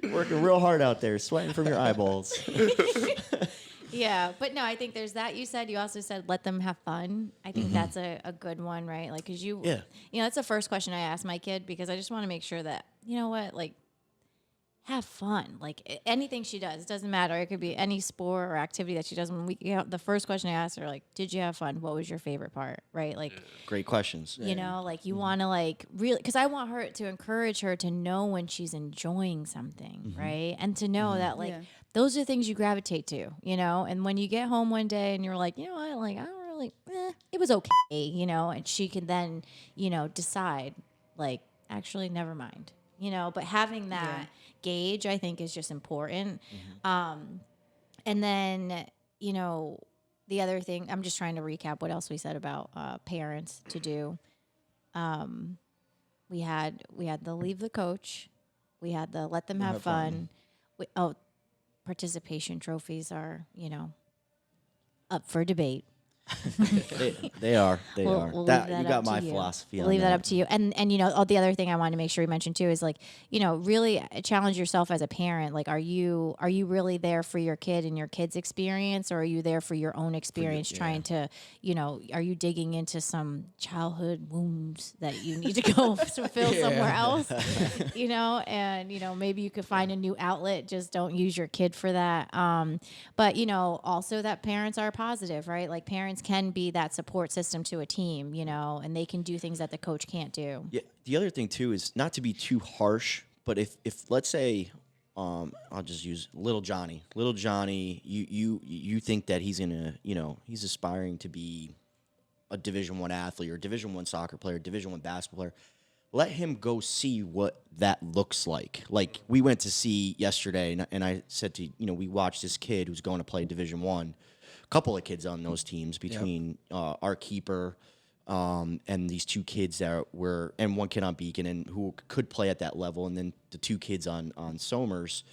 You're working real hard out there, sweating from your eyeballs. Yeah, but no, I think there's that you said. You also said let them have fun. I think that's a good one, right? Like, because you know, that's the first question I ask my kid because I just want to make sure that, you know what, like, have fun. Like, anything she does, it doesn't matter. It could be any sport or activity that she does. When the first question I ask her, like, did you have fun? What was your favorite part, right? Like, Great questions. you know, like you want to like really, because I want her to encourage her to know when she's enjoying something, right? And to know that like those are things you gravitate to, you know. And when you get home one day and you're like, you know what, like I don't really, it was okay, you know, and she can then, you know, decide like actually never mind, you know. But having that gauge, I think, is just important. And then, you know, the other thing, I'm just trying to recap what else we said about parents to do. We had the leave the coach. We had the let them have fun. Participation trophies are, you know, up for debate. They are. We'll That leave that you got up to my you. philosophy We'll on leave that that. up to you. And you know, the other thing I wanted to make sure we mentioned too is like, you know, really challenge yourself as a parent. Like, are you really there for your kid and your kid's experience, or are you there for your own experience? Trying to, you know, are you digging into some childhood wounds that you need to go fulfill somewhere else? You know, and you know, maybe you could find a new outlet. Just don't use your kid for that. But you know, also that parents are positive, right? Like parents can be that support system to a team, you know, and they can do things that the coach can't do. Yeah. The other thing too is not to be too harsh, but if let's say, I'll just use little Johnny. Little Johnny, you think that he's gonna, you know, he's aspiring to be a Division I athlete or Division I soccer player, Division I basketball player. Let him go see what that looks like. Like we went to see yesterday, and I said to you know, we watched this kid who's going to play Division I. Couple of kids on those teams between our keeper and these two kids that were, and one kid on Beacon and who could play at that level, and then the two kids on Somers.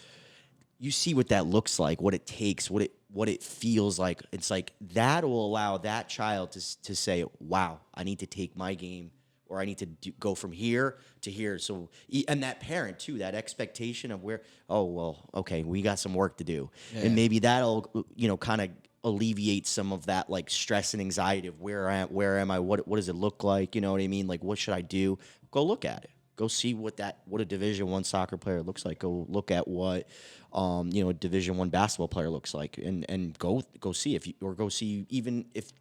You see what that looks like, what it takes, what it feels like. It's like that will allow that child to say, "Wow, I need to take my game, or I need to go from here to here." So, and that parent too, that expectation of where, oh well, okay, we got some work to do, and maybe that'll, you know, kind of alleviate some of that like stress and anxiety of where am I, what does it look like, you know what I mean, like what should I do? Go look at it, go see what a Division I soccer player looks like, go look at what you know, a Division I basketball player looks like, and go see go see, even if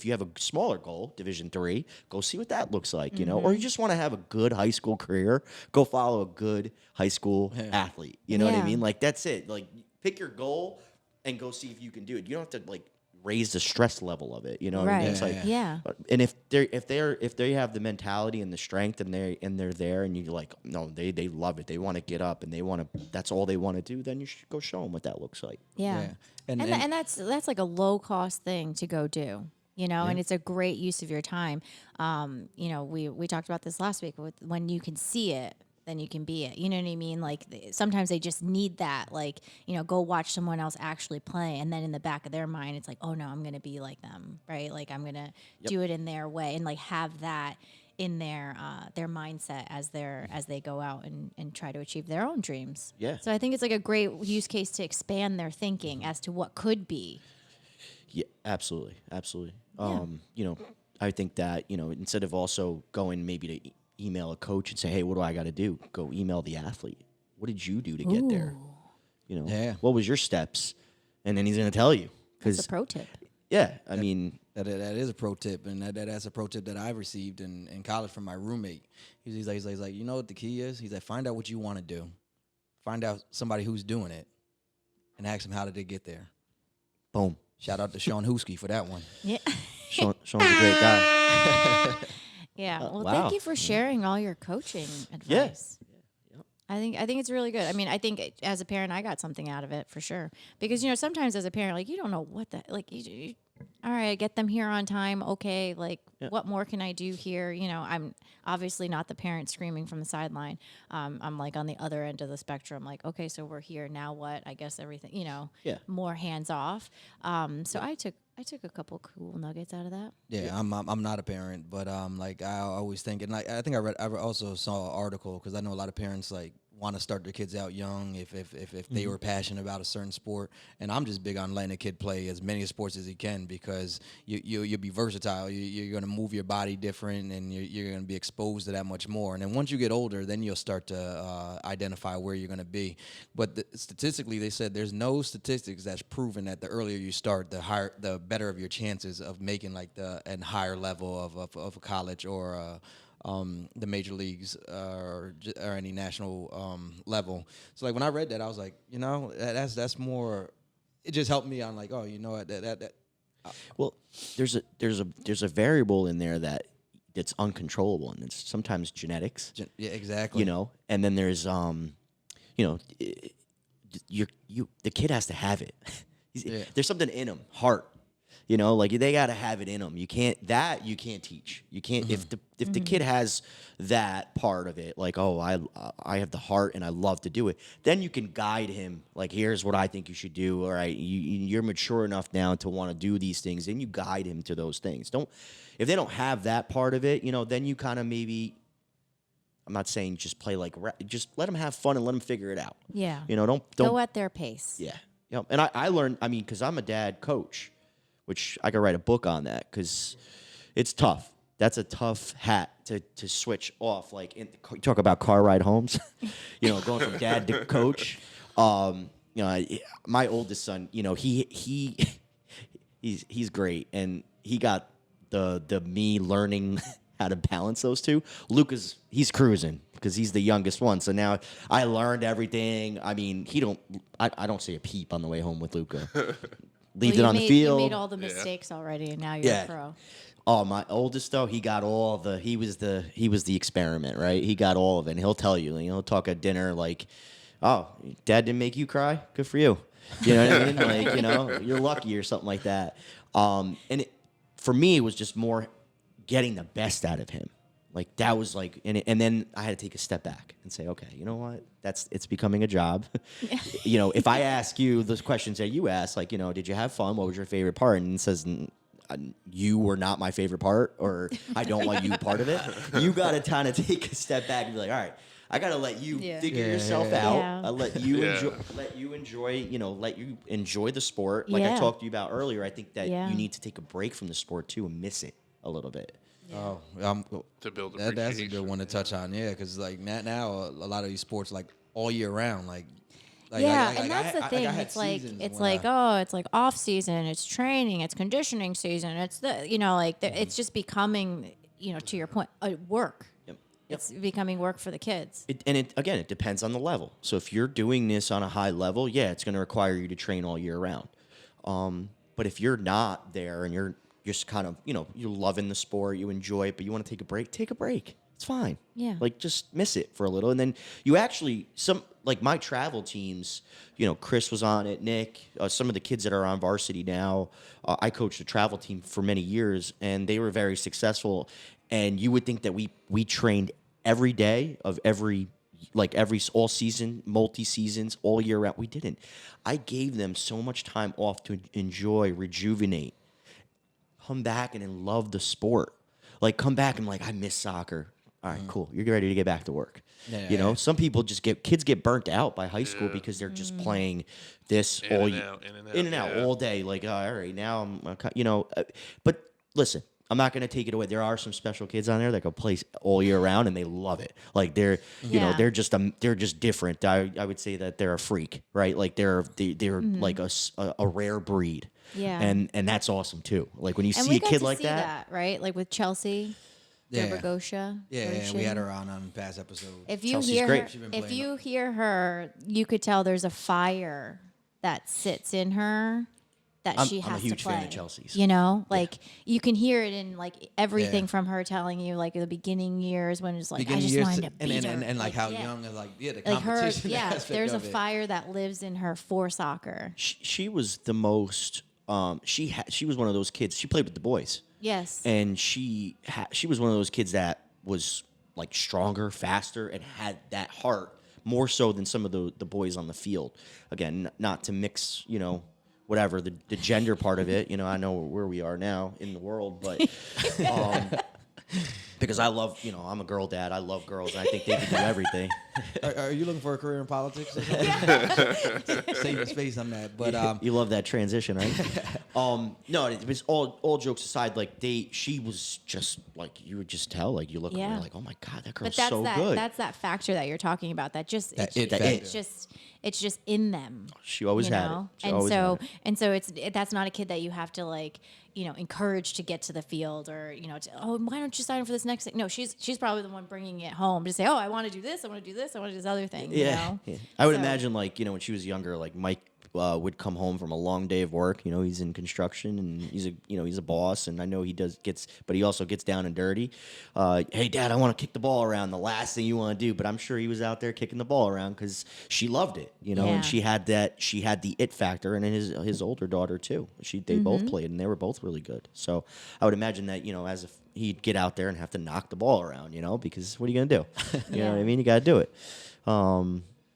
you have a smaller goal, Division III, go see what that looks like, you know, or you just want to have a good high school career, go follow a good high school athlete, you know what I mean, like that's it, like pick your goal and go see if you can do it. You don't have to like raise the stress level of it. You know what I mean? It's like, and if they have the mentality and the strength and they're there, and you're like, no, they love it. They want to get up and that's all they want to do. Then you should go show them what that looks like. Yeah. And that's like a low cost thing to go do. You know, and it's a great use of your time. You know, we talked about this last week. When you can see it, then you can be it. You know what I mean? Like sometimes they just need that, like, you know, go watch someone else actually play. And then in the back of their mind, it's like, oh no, I'm going to be like them, right? Like I'm going to do it in their way, and like have that in their mindset as they go out and try to achieve their own dreams. Yeah. So I think it's like a great use case to expand their thinking as to what could be. Yeah, absolutely. Yeah. You know, I think that, you know, instead of also going maybe to email a coach and say, hey, what do I got to do? Go email the athlete. What did you do to get there? You know, what was your steps? And then he's going to tell you. That's a pro tip. Yeah, I mean. That is a pro tip, and that's a pro tip that I've received in college from my roommate. He's like, you know what the key is? He's like, find out what you want to do. Find out somebody who's doing it, and ask them how did they get there. Boom. Shout out to Sean Husky for that one. Yeah. Sean's a great guy. Yeah. Well, wow. thank you for sharing all your coaching advice. Yeah. I think it's really good. I mean, I think as a parent, I got something out of it for sure. Because, you know, sometimes as a parent, like, you don't know what the, like, you all right, get them here on time. Okay. Like, what more can I do here? You know, I'm obviously not the parent screaming from the sideline. I'm like on the other end of the spectrum. Like, okay, so we're here now. What? I guess everything. You know, more hands off. So I took a couple cool nuggets out of that. Yeah, I'm not a parent, but like I always think, and like I think I also saw an article because I know a lot of parents like want to start their kids out young if they were passionate about a certain sport, and I'm just big on letting a kid play as many sports as he can because you'll be versatile. You're going to move your body different, and you're going to be exposed to that much more. And then once you get older, then you'll start to identify where you're going to be. But statistically, they said there's no statistics that's proven that the earlier you start, the better of your chances of making like the higher level of a college or the major leagues or any national level. So like when I read that, I was like, you know, that's more. It just helped me on like, oh, you know what, that. Well, there's a variable in there that's uncontrollable, and it's sometimes genetics. Yeah, exactly. You know, and then there's you know, the kid has to have it. There's something in him, heart. You know, like they got to have it in them. You can't teach. You can't if the kid has that part of it, like, oh, I have the heart and I love to do it. Then you can guide him. Like, here's what I think you should do. All right, you're mature enough now to want to do these things. Then you guide him to those things. If they don't have that part of it, you know, then you kind of maybe. I'm not saying just play like just let them have fun and let them figure it out. Yeah. You know, don't go at their pace. Yeah. Yep. And I learned. I mean, because I'm a dad coach. Which I could write a book on that because it's tough. That's a tough hat to switch off. Like you talk about car ride homes, you know, going from dad to coach. You know, my oldest son, you know, he's great, and he got the me learning how to balance those two. He's cruising because he's the youngest one. So now I learned everything. I mean, I don't say a peep on the way home with Luca. Leave it on the field. You made all the mistakes already, and now you're a pro. Oh, my oldest though, he got all the. He was the experiment, right? He got all of it. And he'll tell you, he'll talk at dinner like, "Oh, Dad didn't make you cry. Good for you." You know what I mean? Like, you know, you're lucky or something like that. And for me, it was just more getting the best out of him. Like that was like, and then I had to take a step back and say, okay, you know what? It's becoming a job. You know, if I ask you those questions that you asked, like, you know, did you have fun? What was your favorite part? And it says, you were not my favorite part, or I don't want you part of it. You got to kind of take a step back and be like, all right, I got to let you figure yourself out. Yeah. I let you enjoy the sport. Like I talked to you about earlier, I think that you need to take a break from the sport too and miss it a little bit. Oh, To build that's a good one to touch on, because like now a lot of these sports like all year round, like and that's the thing. It's like off season, it's training, it's conditioning season, it's it's just becoming, to your point, work. Yep. It's becoming work for the kids. It depends on the level. So if you're doing this on a high level, it's going to require you to train all year round. But if you're not there and you're just kind of, you're loving the sport, you enjoy it, but you want to take a break. It's fine. Yeah. Like, just miss it for a little. And then you actually, like my travel teams, Chris was on it, Nick, some of the kids that are on varsity now, I coached a travel team for many years, and they were very successful. And you would think that we trained every day of all season, multi-seasons, all year round. We didn't. I gave them so much time off to enjoy, rejuvenate, come back and then love the sport. Like, come back and like, I miss soccer. All right, cool. You're ready to get back to work. Yeah. Some people kids get burnt out by high school because they're just playing this in and out all day. Like, oh, all right, now I'm, but listen, I'm not going to take it away. There are some special kids on there that can play all year round and they love it. Like they're just different. I would say that they're a freak, right? Like they're like a rare breed. Yeah. And that's awesome too. Like when you see a kid like that, right? Like with Chelsea. Gosha. Yeah, we had her on past episodes. If you Chelsea's hear great. her, you could tell there's a fire that sits in her that she has to play. I'm a huge fan of Chelsea's. You can hear it in like everything from her telling you like the beginning years when it's like I just wanted to beat her. And like how young and like the like her, competition. there's a fire that lives in her for soccer. She was the most. She was one of those kids. She played with the boys. Yes. And she was one of those kids that was like stronger, faster, and had that heart more so than some of the boys on the field. Again, not to mix, whatever the gender part of it. I know where we are now in the world, but because I love, I'm a girl dad. I love girls, and I think they can do everything. Are you looking for a career in politics? Or something? Save space on that. But you love that transition, right? No, it was all jokes aside. Like she was just like you would just tell. Like you look at her, like, oh my god, that girl's so good. That's that factor that you're talking about. That just it's just in them. She always had it. She always had it. And so that's not a kid that you have to encourage to get to the field or why don't you sign up for this next thing? No, she's probably the one bringing it home to say, oh, I want to do this, I want to do this, I want to do this other thing. Yeah. I would imagine when she was younger, like Mike would come home from a long day of work. He's in construction and he's a boss, and I know but he also gets down and dirty. Hey, Dad, I want to kick the ball around. The last thing you want to do, but I'm sure he was out there kicking the ball around because she loved it, and she had the it factor, and his older daughter too. They both played, and they were both really good. So I would imagine that as if he'd get out there and have to knock the ball around, because what are you gonna do? You know what I mean? You got to do it.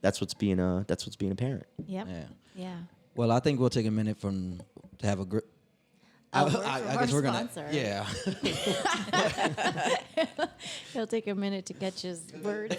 That's what's being a parent. Yep. yeah. Yeah. Well, I think we'll take a minute to have a great. I guess we're gonna. Yeah. He'll take a minute to catch his words.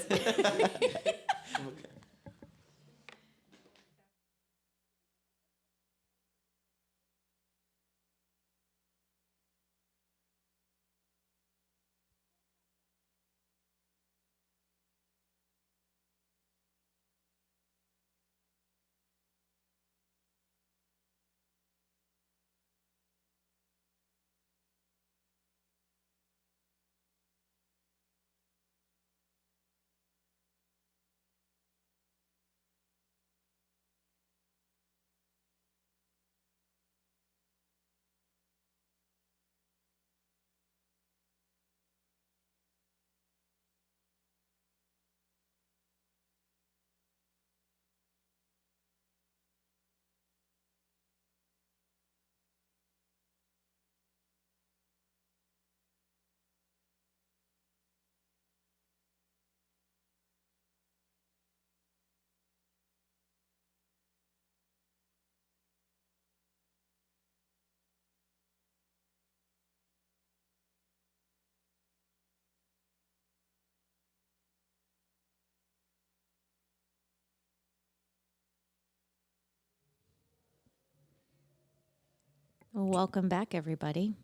Well, welcome back, everybody.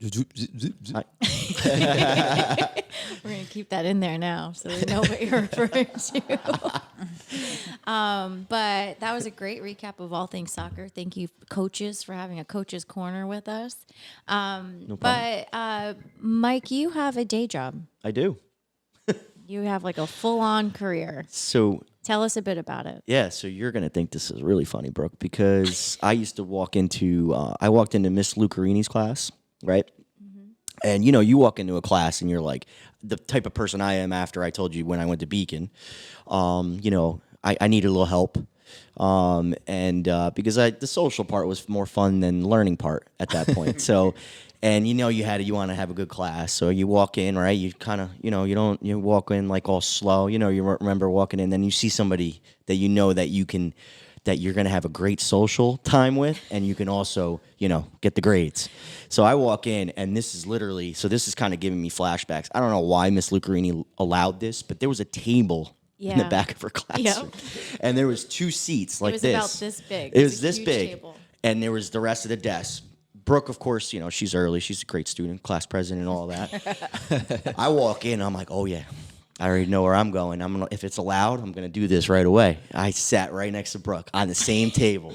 Hi. We're going to keep that in there now so they know what you're referring to. But that was a great recap of all things soccer. Thank you, coaches, for having a coach's corner with us. No problem. But Mike, you have a day job. I do. You have like a full-on career. So tell us a bit about it. Yeah, so you're going to think this is really funny, Brooke, because I used to walked into Miss Lucarini's class, right? Mm-hmm. And, you walk into a class and you're like, the type of person I am after I told you when I went to Beacon, I needed a little help. Because the social part was more fun than the learning part at that point. So, and you want to have a good class. So you walk in, right? You kind of, you walk in like all slow, you remember walking in, then you see somebody that that you're going to have a great social time with, and you can also, get the grades. So I walk in, and this is kind of giving me flashbacks. I don't know why Miss Lucarini allowed this, but there was a table in the back of her classroom. Yep. And there was 2 seats like this. It was about this big. It was this big. Table. And there was the rest of the desks. Brooke, of course, she's early. She's a great student, class president and all that. I walk in, I'm like, oh, yeah. I already know where I'm going. If it's allowed, I'm going to do this right away. I sat right next to Brooke on the same table.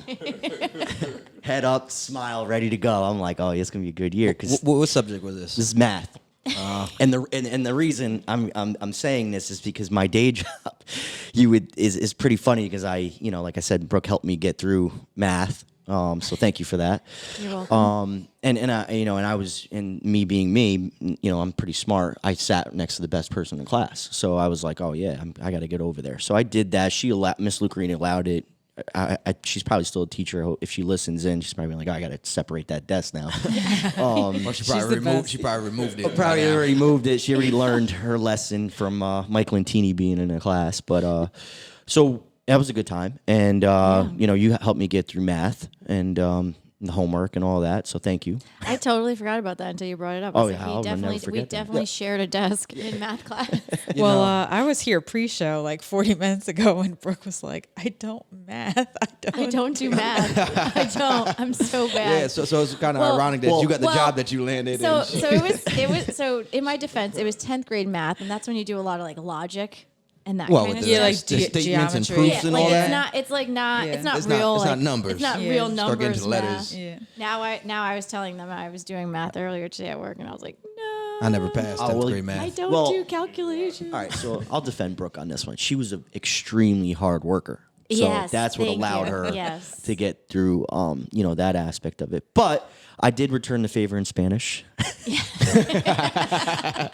Head up, smile, ready to go. I'm like, oh, it's going to be a good year. What subject was this? This is math. And the reason I'm saying this is because my day job is pretty funny because like I said, Brooke helped me get through math. So thank you for that. You're welcome. And me being me, I'm pretty smart. I sat next to the best person in class. So I was like, oh yeah, I got to get over there. So I did that. Miss Lucarini allowed it. she's probably still a teacher. If she listens in, she's probably like, oh, I got to separate that desk now. Or she probably removed it. Probably already moved it. She already learned her lesson from Mike Lentini being in a class. But so that was a good time. And, you helped me get through math and the homework and all that. So thank you. I totally forgot about that until you brought it up. Oh, So yeah, I'll never forget we that. definitely shared a desk in math class. Well, I was here pre-show like 40 minutes ago when Brooke was like, I don't math. I don't do math. I don't. I'm so bad. Yeah, so it's kind of Well- ironic that you got the well, job that you landed. So and it was so in my defense, it was 10th grade math, and that's when you do a lot of like logic and that well, kind with of the, stuff. like the statements and geometry. proofs Yeah, and like all that. it's not Yeah. it's not It's not- real. it's not like, numbers. It's not Yeah. real Start numbers. getting to the letters. math. Yeah. Now I was telling them I was doing math earlier today at work, and I was like, no, I never passed 10th well, grade math. I don't Well- do calculations. All right, so I'll defend Brooke on this one. She was an extremely hard worker. So Yes, that's what thank allowed you. her Yes. to get through, that aspect of it. But I did return the favor in Spanish.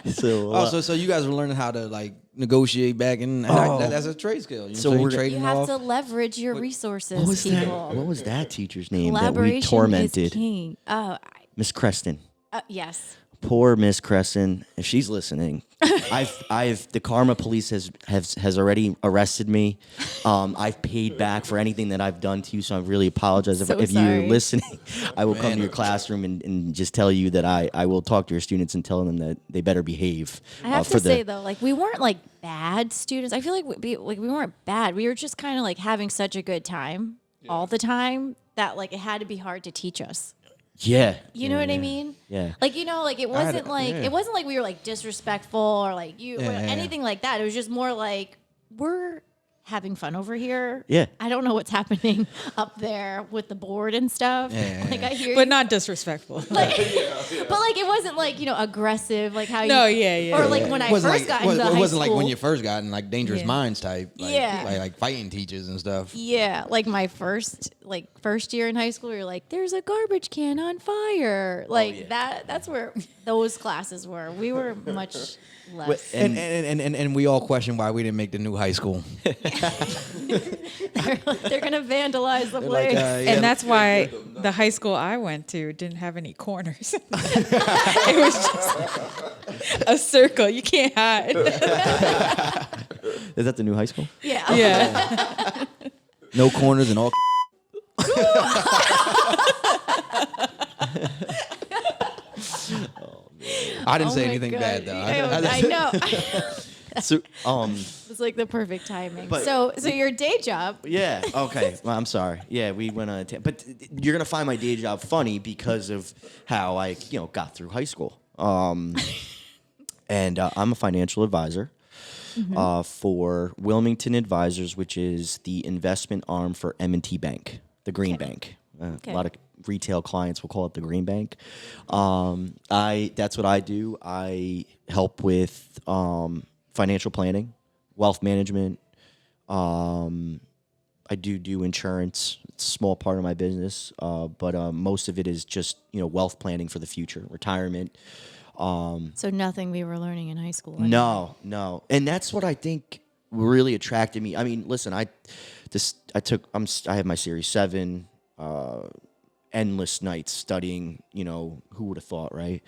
So you guys were learning how to like negotiate back in. That's a trade skill. You know, So so you're we're- trading You have off. to leverage your resources, what was that? people. What was that teacher's name that we Collaboration is tormented? king. Oh, Miss Creston. yes. Poor Miss Creston. If she's listening, the karma police has already arrested me. I've paid back for anything that I've done to you, so I really apologize. So if you're sorry. listening, I will come to your classroom and just tell you that I will talk to your students and tell them that they better behave. I have for to say though, like we weren't like bad students. I feel like we weren't bad. We were just kind of like having such a good time all the time that like it had to be hard to teach us. Yeah. You know what I mean? Yeah. Like like it wasn't yeah. it wasn't like we were like disrespectful or like anything like that. It was just more like we're having fun over here. Yeah. I don't know what's happening up there with the board and stuff. Yeah. Like I hear But you. not disrespectful. Like, but like it wasn't like aggressive like how No, you yeah. or like when I It wasn't first like, got into it high wasn't school. like when you first got in like Dangerous Yeah. Minds type. Like, Yeah. like fighting teachers and stuff. Yeah, like my first year in high school, you're like, there's a garbage can on fire. Like that's where those classes were. We were much less. And we all question why we didn't make the new high school. They're gonna vandalize the place. And that's why the high school I went to didn't have any corners. It was just a circle. You can't hide. Is that the new high school? Yeah. Yeah. No corners and all. I didn't say Oh my anything God. bad though. I know. So, It's like the perfect timing. But- so your day job. yeah. Okay. Well, I'm sorry. Yeah, we went on a but you're gonna find my day job funny because of how I, got through high school. And I'm a financial advisor for Wilmington Advisors, which is the investment arm for M&T Bank, the Green Bank. A lot of retail clients will call it the Green Bank. That's what I do. I help with financial planning, wealth management. I do insurance. It's a small part of my business, but most of it is just wealth planning for the future, retirement. So nothing we were learning in high school. No, and that's what I think really attracted me. I mean, listen, I have my Series 7. Endless nights studying. Who would have thought, right?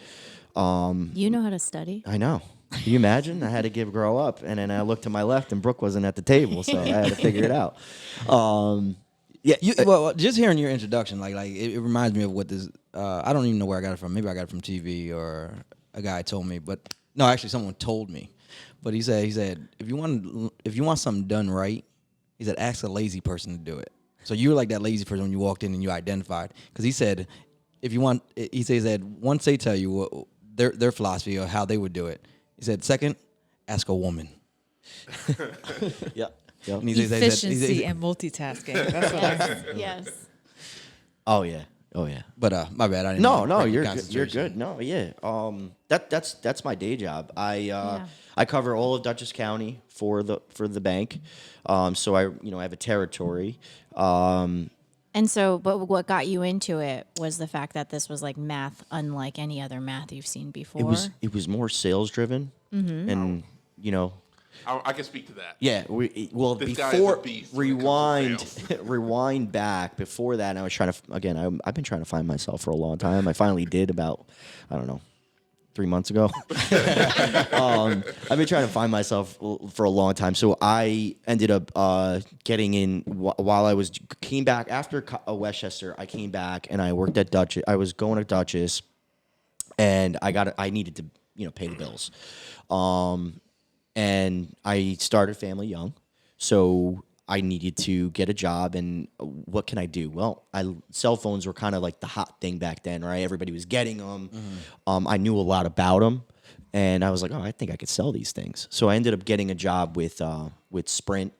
You know how to study. I know. Can you imagine? I had to grow up, and then I looked to my left, and Brooke wasn't at the table, so I had to figure it out. Well, just hearing your introduction, like it reminds me of what this. I don't even know where I got it from. Maybe I got it from TV or a guy told me, but no, actually, someone told me. But he said if you want something done right, he said ask a lazy person to do it. So you were like that lazy person when you walked in and you identified, because he said he said once they tell you what their philosophy or how they would do it, he said second, ask a woman. Yeah. And he said- Efficiency and multitasking. That's what I heard. Yes. Oh yeah. But my bad. I didn't No, break your you're concentration. good. No, yeah. That's my day job. Yeah. I cover all of Dutchess County for the bank. So I have a territory. And so, but what got you into it was the fact that this was like math unlike any other math you've seen before. It was more sales driven, and I can speak to that. Yeah, well, This guy is a before beast when it comes to rewind back before that, and I was trying to I've been trying to find myself for a long time. I finally did about, I don't know, 3 months ago. I've been trying to find myself for a long time. So I ended up getting in while I came back after Westchester. I came back and I worked at Dutchess. I was going to Dutchess, and I needed to pay the bills. And I started family young, so I needed to get a job. And what can I do? Well, cell phones were kind of like the hot thing back then, right? Everybody was getting them. I knew a lot about them, and I was like, oh, I think I could sell these things. So I ended up getting a job with Sprint.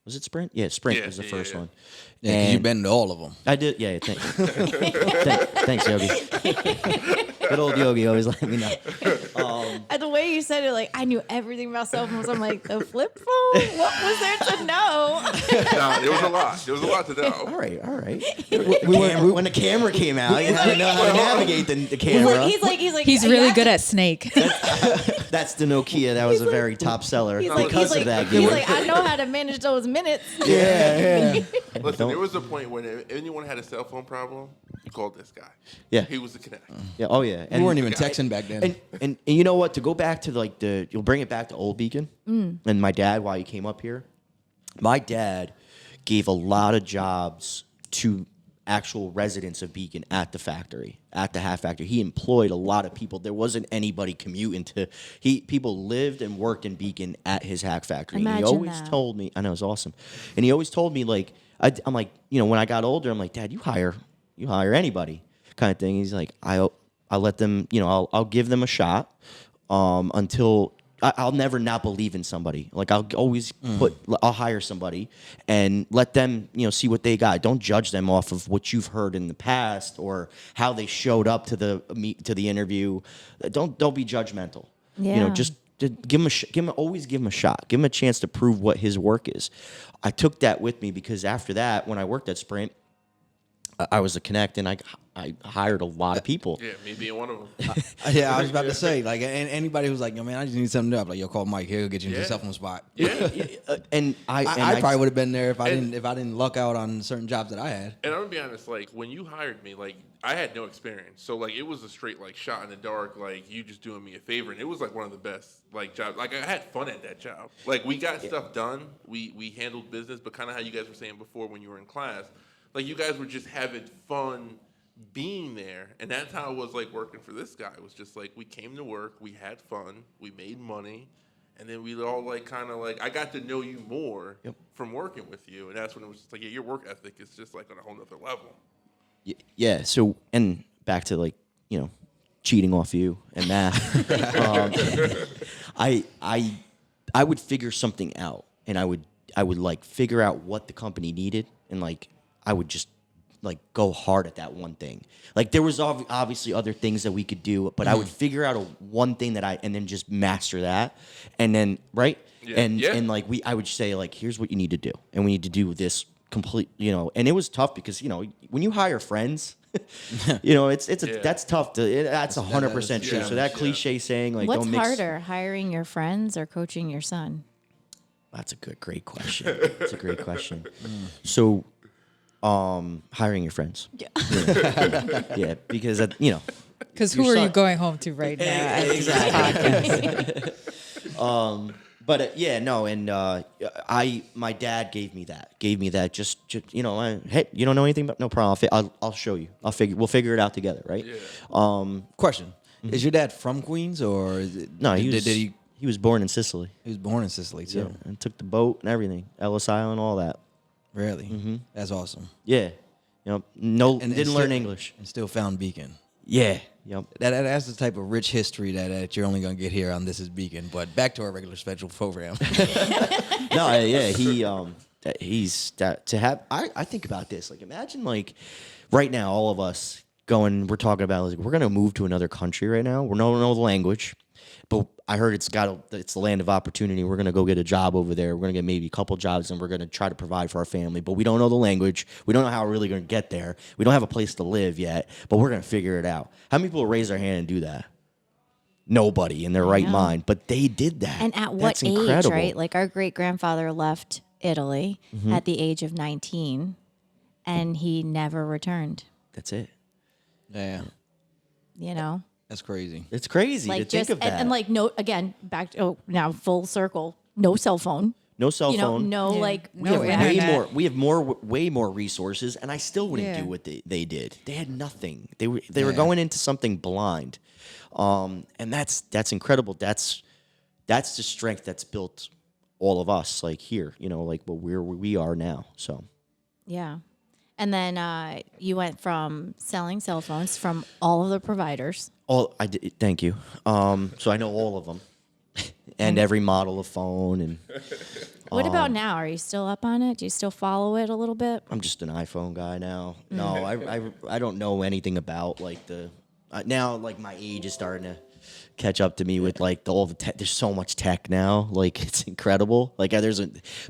Was it Sprint? Yeah, Sprint was the first one. Yeah, because you've been to all of them. I did. Yeah, thanks. Thanks, Yogi. Good old Yogi always letting me know. And the way you said it, like I knew everything about cell phones. I'm like, the flip phone? What was there to know? Nah, there was a lot. There was a lot to know. All right. When the camera came out, you had to know how to navigate the camera. He's like, He's really good at Snake. That's the Nokia. That was a very top seller he's because like, of that he's game. like, I know how to manage those minutes. Yeah. Listen, there was a point when if anyone had a cell phone problem, you called this guy. Yeah. He was the connect. Yeah. Oh yeah. We weren't even texting back then. And you know what? To go back to you'll bring it back to Old Beacon and my dad while he came up here. My dad gave a lot of jobs to actual residents of Beacon at the factory, at the hat factory. He employed a lot of people. There wasn't anybody commuting to. People lived and worked in Beacon at his hat factory. And he Imagine always that. told me, I know, it was awesome. And he always told me, like, I'm like, when I got older, I'm like, Dad, you hire anybody, kind of thing. He's like, I'll let them, I'll give them a shot until I'll never not believe in somebody. Like I'll always I'll hire somebody and let them, see what they got. Don't judge them off of what you've heard in the past or how they showed up to the interview. Don't be judgmental. Yeah. Just always give him a shot. Give him a chance to prove what his work is. I took that with me because after that, when I worked at Sprint, I was a connect and I hired a lot of people. Yeah, me being one of them. Yeah, I was about to say, like, anybody who's like, yo, man, I just need something new. I'm like, yo, call Mike. He'll get you into a cell phone spot. Yeah. And I probably would have been there if I didn't luck out on certain jobs that I had. And I'm gonna be honest, like when you hired me, like I had no experience, so like it was a straight like shot in the dark, like you just doing me a favor, and it was like one of the best like jobs. Like I had fun at that job. Like we got stuff done, we handled business, but kind of how you guys were saying before when you were in class, like you guys were just having fun being there, and that's how it was like working for this guy. It was just like we came to work, we had fun, we made money. And then we all like kind of like I got to know you more from working with you, and that's when it was just like your work ethic is just like on a whole nother level. Yeah. So and back to like cheating off you and math. I would figure something out, and I would like figure out what the company needed, and like I would just like go hard at that one thing. Like there was obviously other things that we could do, but I would figure out one thing and then just master that, and then and like I would say like here's what you need to do, and we need to do this complete, and it was tough because when you hire friends, that's tough that's 100% true. So that cliche saying like What's don't mix. harder, hiring your friends or coaching your son? That's a great question. That's a great question. So hiring your friends. Yeah, because Because who are you going home to right now? Exactly. But my dad gave me that. Just hey, you don't know anything about, no problem. I'll show you. We'll figure it out together, right? Yeah. Question: Is your dad from Queens or is it, no? He was born in Sicily. He was born in Sicily too. Yeah, and took the boat and everything, Ellis Island, all that. Really? Mm-hmm. That's awesome. Yeah, didn't learn English and still found Beacon. Yeah. Yep. That's the type of rich history that you're only gonna get here on This Is Beacon. But back to our regular scheduled program. No, yeah, he's to have. I think about this. Like, imagine like right now, all of us we're talking about like we're gonna move to another country right now. We don't know the language, but I heard it's the land of opportunity. We're gonna go get a job over there. We're gonna get maybe a couple jobs, and we're gonna try to provide for our family. But we don't know the language. We don't know how we're really gonna get there. We don't have a place to live yet, but we're gonna figure it out. How many people raise their hand and do that? nobody in their right know. mind, but they did that. And at what That's age, incredible. right? Like our great grandfather left Italy at the age of 19 and he never returned, That's it. Yeah, you know? that's crazy. It's crazy to Like think of that. and like no, again, back to, now full circle, no cell phone. No cell You know, phone. no Yeah. like No We have internet. way more. We have way more resources, and I still wouldn't Yeah. do what they did. They had nothing. They were going into something blind, and that's incredible. That's the strength that's built all of us, like here. You know, like where we are now. So Yeah. And then you went from selling cell phones from all of the providers. all I did. Thank you. So I know all of them, and every model of phone, and What about now? Are you still up on it? Do you still follow it a little bit? I'm just an iPhone guy now. No, I don't know anything about like the now like my age is starting to catch up to me with like all the tech. There's so much tech now, like it's incredible. Like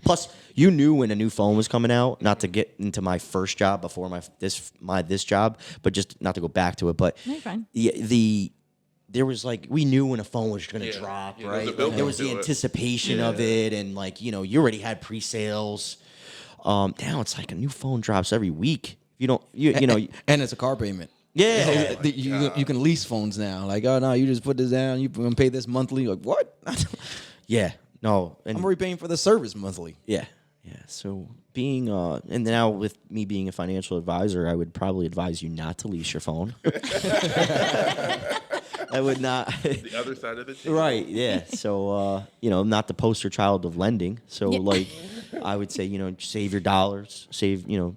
plus you knew when a new phone was coming out. Not to get into my first job before this job, but just not to go back to it. But No, you're fine. there was like we knew when a phone was going to Yeah. drop, Yeah, right? there's a build-up There was to the it. anticipation of it, and like you already had pre-sales. Now it's like a new phone drops every week. You know, And it's a car payment. yeah. You can lease phones now. Like, oh no, you just put this down. You're gonna pay this monthly. Like what? Yeah, no, and I'm already paying for the service monthly. yeah. So being and now with me being a financial advisor, I would probably advise you not to lease your phone. I would not. The other side of the table. Right. Yeah. So not the poster child of lending. So like, I would say save your dollars, save Yeah.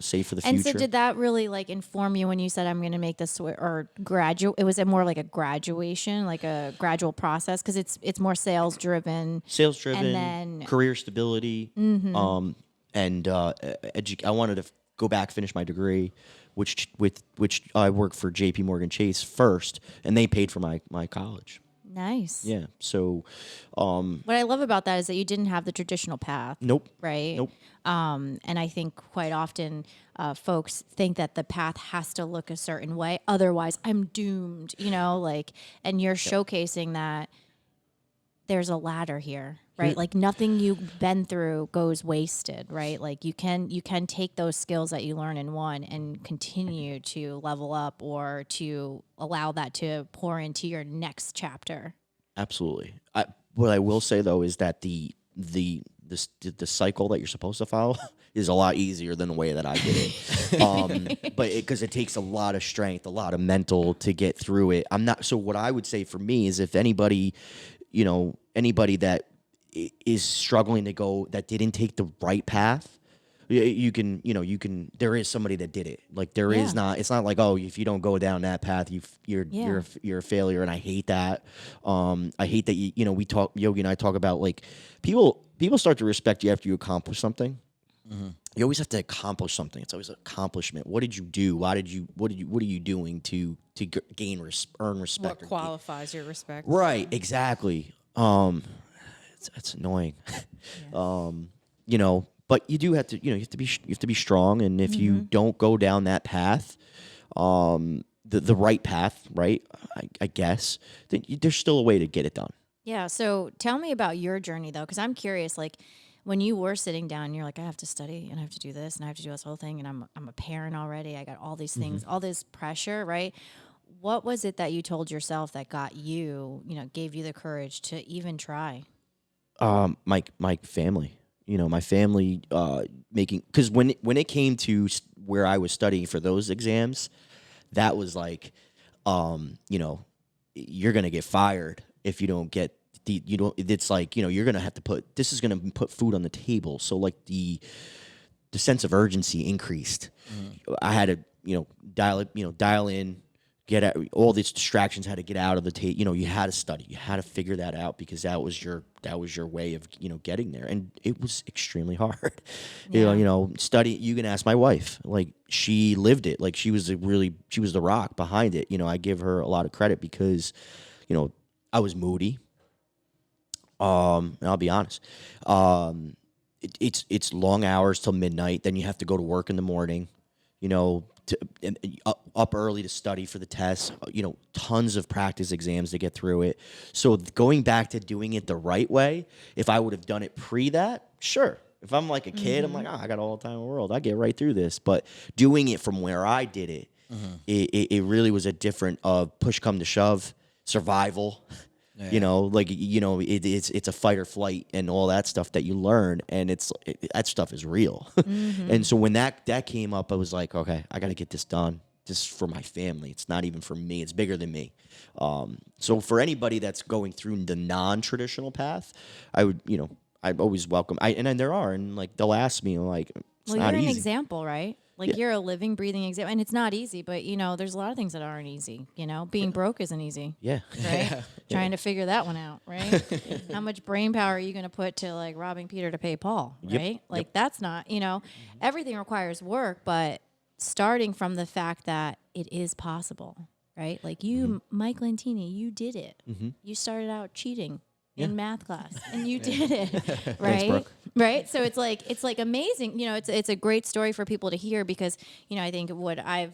save for the And future. so did that really like inform you when you said I'm going to make this or graduate? It was more like a graduation, like a gradual process because it's more sales driven. Sales driven, And then- career stability, and I wanted to go back, finish my degree, which I worked for J.P. Morgan Chase first, and they paid for my college. Nice. Yeah. So, What I love about that is that you didn't have the traditional path. nope. Right. Nope. And I think quite often folks think that the path has to look a certain way. Otherwise, I'm doomed, and you're showcasing that there's a ladder here, right? Like nothing you've been through goes wasted, right? Like you can take those skills that you learn in one and continue to level up or to allow that to pour into your next chapter. Absolutely. What I will say though is that the cycle that you're supposed to follow is a lot easier than the way that I did it. But because it takes a lot of strength, a lot of mental to get through it. So what I would say for me is if anybody that is struggling to go, that didn't take the right path, you can, there is somebody that did it. Like there is not, it's not like, oh, if you don't go down that path, you're a failure. And I hate that. I hate that, Yogi and I talk about like people start to respect you after you accomplish something. Mm-hmm. You always have to accomplish something. It's always an accomplishment. What did you do? What are you doing to earn respect? What qualifies your respect? Right, exactly. It's annoying. But you do have to, you have to be strong. And if you don't go down that path, the right path, right, I guess, then there's still a way to get it done. Yeah. So tell me about your journey though, because I'm curious. Like when you were sitting down, you're like, I have to study and I have to do this and I have to do this whole thing, and I'm a parent already. I got all these things, all this pressure, right? What was it that you told yourself that got you, gave you the courage to even try? My family. My family because when it came to where I was studying for those exams, that was like, you're gonna get fired if you don't get it's like, you're gonna have to this is gonna put food on the table. So like the sense of urgency increased. I had to, dial in, get out, all these distractions had to get out of the table. You had to study, you had to figure that out because that was your way of, getting there. And it was extremely hard. Study, you can ask my wife, like she lived it. Like she was the rock behind it. I give her a lot of credit because, I was moody. And I'll be honest. It's long hours till midnight. Then you have to go to work in the morning. up early to study for the test, tons of practice exams to get through it. So going back to doing it the right way, if I would have done it pre that, sure. If I'm like a kid, I'm like, I got all the time in the world. I get right through this. But doing it from where I did it, it really was a different push come to shove, survival. Yeah. It's a fight or flight and all that stuff that you learn, and that stuff is real. And so when that came up, I was like, okay, I got to get this done. This is for my family. It's not even for me. It's bigger than me. So for anybody that's going through the non-traditional path, I'd always welcome. And then there are, and like they'll ask me like, it's not you're easy. an example, right? Like you're a living, breathing example, and it's not easy. But there's a lot of things that aren't easy. Being broke isn't easy. Yeah. Right. Trying to figure that one out. Right. How much brain power are you going to put to like robbing Peter to pay Paul? Right. Like that's not. Everything requires work, but starting from the fact that it is possible. Right. Like you, Mike Lentini, you did it. You started out cheating in math class, and you did it, right? Thanks, right. So it's like amazing. It's a great story for people to hear because I think what I've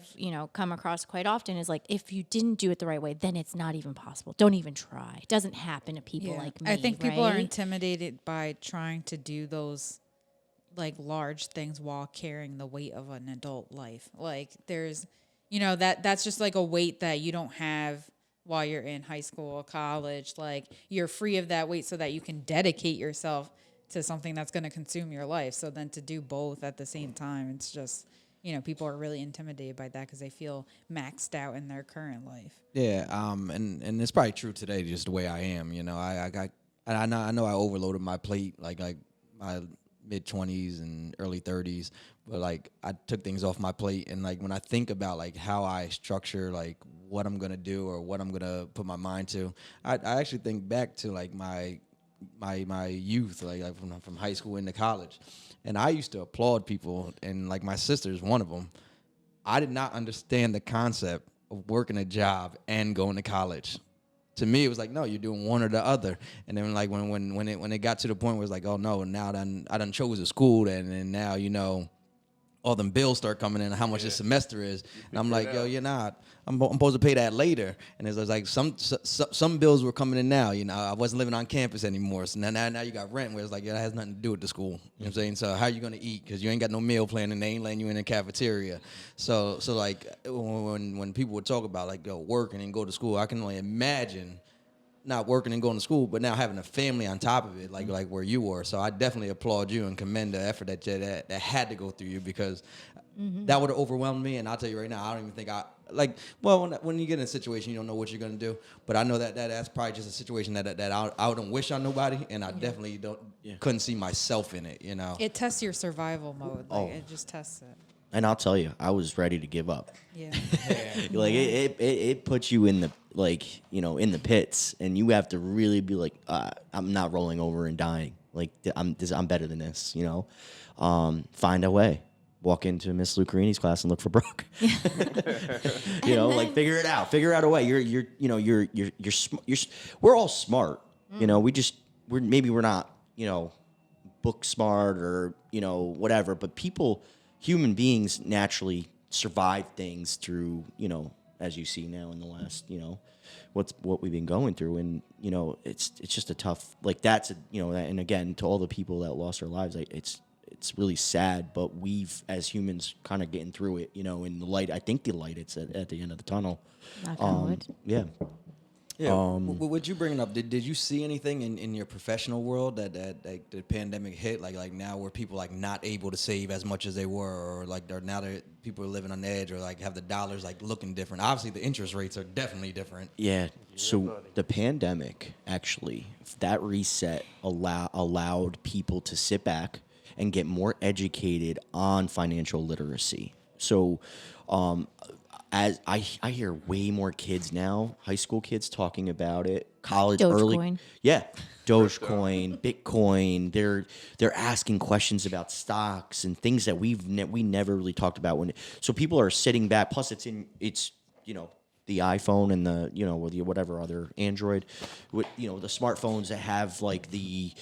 come across quite often is like if you didn't do it the right way, then it's not even possible. Don't even try. It doesn't happen to people like me. I think people are right? intimidated by trying to do those like large things while carrying the weight of an adult life. Like there's, that's just like a weight that you don't have while you're in high school or college. Like you're free of that weight so that you can dedicate yourself to something that's going to consume your life. So then to do both at the same time, it's just, people are really intimidated by that because they feel maxed out in their current life. Yeah. And it's probably true today, just the way I am. I know I overloaded my plate like my mid-20s and early 30s, but like I took things off my plate, and like when I think about like how I structure like what I'm gonna do or what I'm gonna put my mind to, I actually think back to like my youth, like from high school into college, and I used to applaud people, and like my sister is one of them. I did not understand the concept of working a job and going to college. To me, it was like, no, you're doing one or the other. And then like when it got to the point where it's like, oh no, now I done chose a school, and now all them bills start coming in, how much the semester is, and I'm like, yo, you're not. I'm supposed to pay that later. And it's like some bills were coming in now. I wasn't living on campus anymore. So now you got rent, where it's like, that has nothing to do with the school. You know what I'm saying? So how are you gonna eat? Because you ain't got no meal plan, and they ain't letting you in the cafeteria. So like when people would talk about like working and go to school, I can only imagine not working and going to school, but now having a family on top of it, like where you were. So I definitely applaud you and commend the effort that had to go through you, because that would have overwhelmed me. And I'll tell you right now, I don't even think when you get in a situation, you don't know what you're going to do. But I know that's probably just a situation that I wouldn't wish on nobody, and I definitely couldn't see myself in it. It tests your survival mode. It just tests it. And I'll tell you, I was ready to give up. Yeah. Like it puts you in the in the pits, and you have to really be like, I'm not rolling over and dying. Like I'm better than this. Find a way. Walk into Miss Lucarini's class and look for Brooke. Like figure it out. Figure out a way. We're all smart. We're not book smart or whatever, but human beings naturally survive things through, as you see now in the last, what we've been going through. And, it's just a tough, like that's, and again, to all the people that lost their lives, it's really sad, but we've, as humans, kind of getting through it, in the light. I think the light, it's at the end of the tunnel. Yeah. Yeah. What you bringing up? Did you see anything in your professional world that the pandemic hit? Like now where people like not able to save as much as they were, or like people are living on the edge, or like have the dollars like looking different. Obviously, the interest rates are definitely different. Yeah. So the pandemic actually, that reset allowed people to sit back and get more educated on financial literacy. So, as I hear way more kids now, high school kids talking about it, college early, Dogecoin, Bitcoin. They're asking questions about stocks and things that we never really talked about so people are sitting back. Plus, it's the iPhone and the whatever other Android, the smartphones that have like the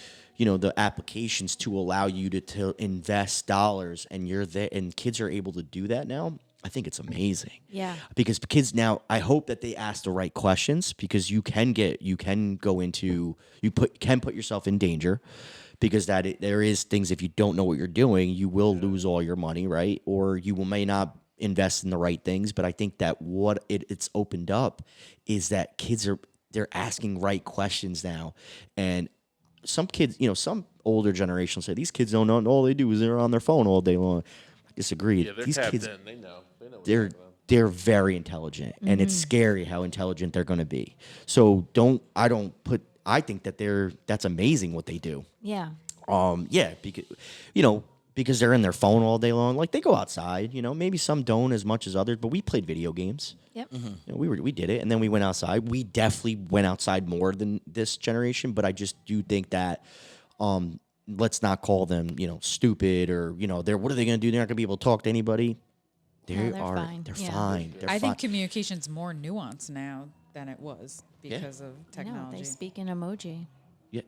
applications to allow you to invest dollars, and you're there, and kids are able to do that now. I think it's amazing. Yeah. Because kids now, I hope that they ask the right questions, because you can put yourself in danger, because there is things, if you don't know what you're doing, you will lose all your money, right? Or may not invest in the right things. But I think that what it's opened up is that they're asking right questions now. And some kids, some older generation say these kids don't know, all they do is they're on their phone all day long. I disagree. Yeah, they're These tapped kids, in. They know. What's they're going on. they're very intelligent, and it's scary how intelligent they're going to be. So I think that that's amazing what they do. Yeah. Yeah, because they're in their phone all day long. Like, they go outside, maybe some don't as much as others, but we played video games. Yep. We did it, and then we went outside. We definitely went outside more than this generation, but I just do think that let's not call them, stupid, or what are they going to do? They're not going to be able to talk to anybody. They're fine. They're Yeah. fine. They're I fine. think communication's more nuanced now than it was because of No, technology. they speak in emoji. Yeah,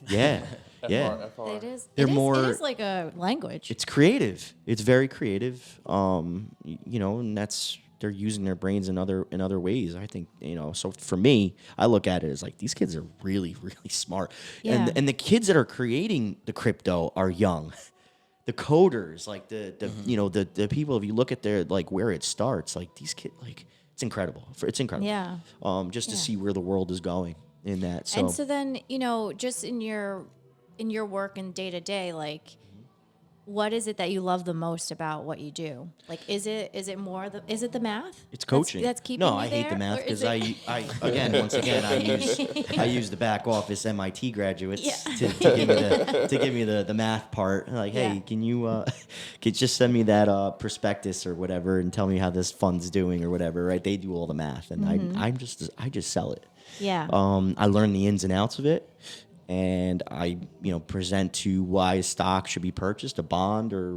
yeah, yeah. It is. They're It more- is like a language. It's creative. It's very creative. And they're using their brains in other ways. I think, so for me, I look at it as like, these kids are really, really smart. Yeah. And the kids that are creating the crypto are young. The coders, like the people, if you look at their, like, where it starts, like, these kids, like, it's incredible. It's incredible. Yeah. Just to see where the world is going in that. So, And so then, just in your work and day to day, like, what is it that you love the most about what you do? Like, is it the math? it's coaching. That's keeping No, you I hate there? the math, Or is because it- I use the back office MIT graduates Yeah. to give me the math part. Like, hey, Yeah. can you just send me that prospectus or whatever and tell me how this fund's doing or whatever, right? They do all the math, and I just sell it. Yeah. I learn the ins and outs of it, and I, present to why a stock should be purchased, a bond, or,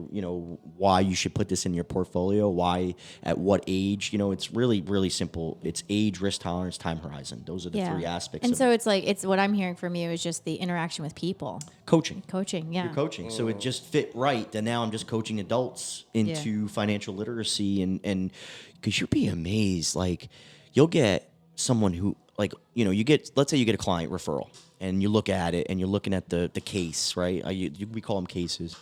why you should put this in your portfolio, why, at what age. It's really, really simple. It's age, risk tolerance, time horizon. Those are the three aspects. And of so it's what I'm hearing from you is just the interaction with people. coaching. Coaching, yeah. You're coaching. So it just fit right. Then now I'm just coaching adults into financial literacy, and because you'll be amazed. Like, you'll get someone who, like, let's say you get a client referral, and you look at it, and you're looking at the case, right? We call them cases.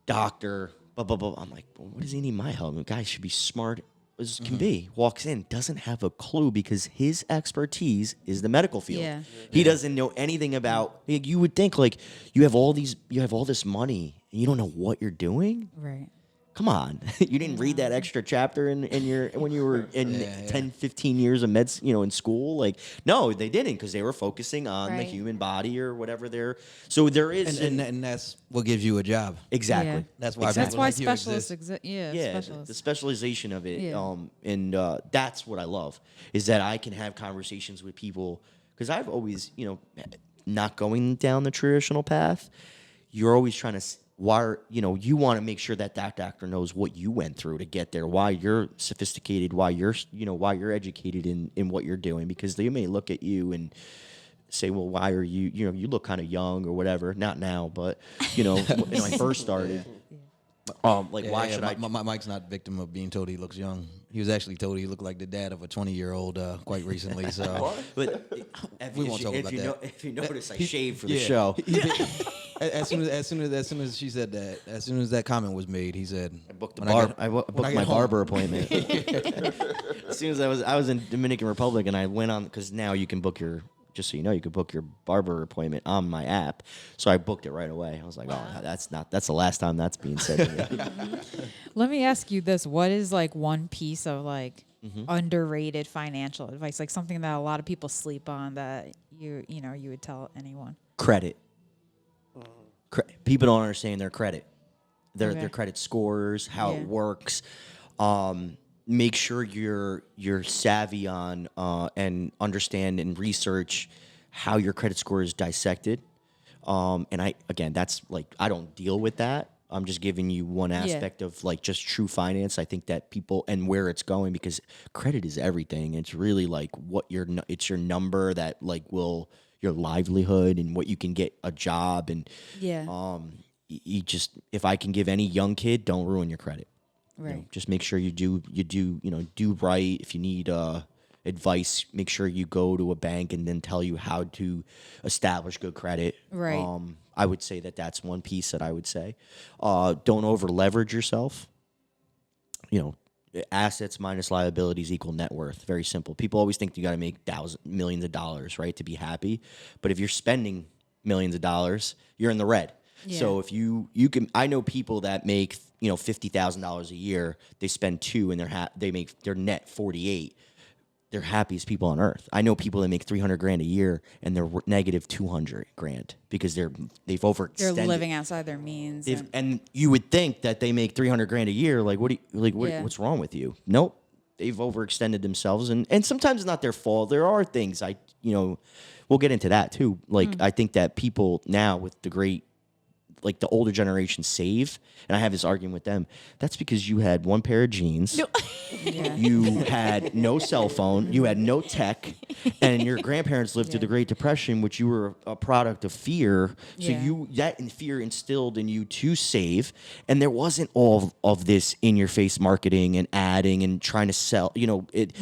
Doctor, blah, blah, blah. I'm like, well, what does he need my help? The guy should be smart as can be. Walks in, doesn't have a clue, because his expertise is the medical field. Yeah. He doesn't know anything about. Like, you would think, like, you have all this money, and you don't know what you're doing. Right. Come on. You didn't read that extra chapter when you were in 10, 15 years of in school? Like, no, they didn't, because they were focusing on the Right. human body or whatever so there is. And that's what gives you a job. Exactly. Yeah. That's why That's people why like you specialists exist. Yeah, specialists. the specialization of it. Yeah. And that's what I love, is that I can have conversations with people, because I've always, not going down the traditional path. You're always trying to, you want to make sure that doctor knows what you went through to get there, why you're sophisticated, why you're educated in what you're doing, because they may look at you and say, well, why are you, you look kind of young or whatever. Not now, but, when I first started. Why should I? Mike's not victim of being told he looks young. He was actually told he looked like the dad of a 20-year-old quite recently. So But We won't talk about that. If you notice, I shaved for the show. as soon as she said that, as soon as that comment was made, he said, I booked "When I get- I booked when I get my home." barber appointment. As soon as I was in Dominican Republic, and I went on, because now you can book your, just so you know, you can book your barber appointment on my app. So I booked it right away. I was like, oh, that's the last time that's being said to me. Let me ask you this: what is like one piece of like underrated financial advice, like something that a lot of people sleep on that you would tell anyone? Credit. People don't understand their credit, their Okay. credit scores, how Yeah. it works. Make sure you're savvy on and understand and research how your credit score is dissected. And that's like, I don't deal with that. I'm just giving you one aspect of like just true finance. I think that people, and where it's going, because credit is everything. It's really like it's your number that like your livelihood and what you can get a job. And Yeah. you just, if I can give any young kid, don't ruin your credit. Right. Just make sure you do do right. If you need advice, make sure you go to a bank and then tell you how to establish good credit. Right. I would say that's one piece that I would say. Don't over leverage yourself. Assets minus liabilities equal net worth. Very simple. People always think you got to make millions of dollars, right, to be happy. But if you're spending millions of dollars, you're in the red. Yeah. So if you can, I know people that make $50,000 a year. They spend $2 and they make their net 48. They're happiest people on earth. I know people that make $300,000 a year and they're negative $200,000 because they've overextended. They're living outside their means. And you would think that they make $300,000 a year. Like, what's wrong with you? Nope, they've overextended themselves, and sometimes it's not their fault. There are things we'll get into that too. Like, I think that people now with the older generation save, and I have this argument with them. That's because you had one pair of jeans, you had no cell phone, you had no tech, and your grandparents lived through the Great Depression, which you were a product of fear. So that fear instilled in you to save, and there wasn't all of this in-your-face marketing and adding and trying to sell.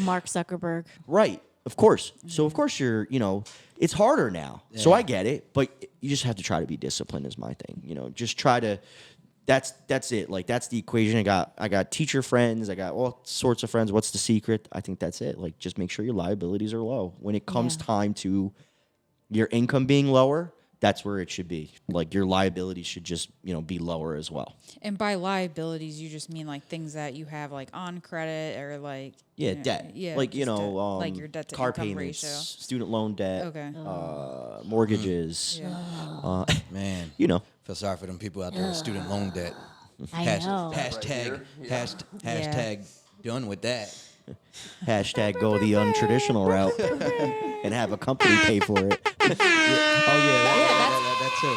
Mark Zuckerberg. Right. Of course. So of course you're, it's harder now. Yeah. So I get it, but you just have to try to be disciplined is my thing. Just try to that's it. Like, that's the equation. I got teacher friends, I got all sorts of friends. What's the secret? I think that's it. Like, just make sure your liabilities are low. When it comes time to your income being lower, that's where it should be. Like, your liabilities should just, be lower as well. And by liabilities, you just mean like things that you have like on credit or like debt. Yeah, like debt. Like your debt to car income payments, ratio. student loan debt, Okay. mortgages. Man, feel sorry for them people out there with student loan debt. I know. Hashtag done with that. Hashtag go the untraditional route and have a company pay for it. That too.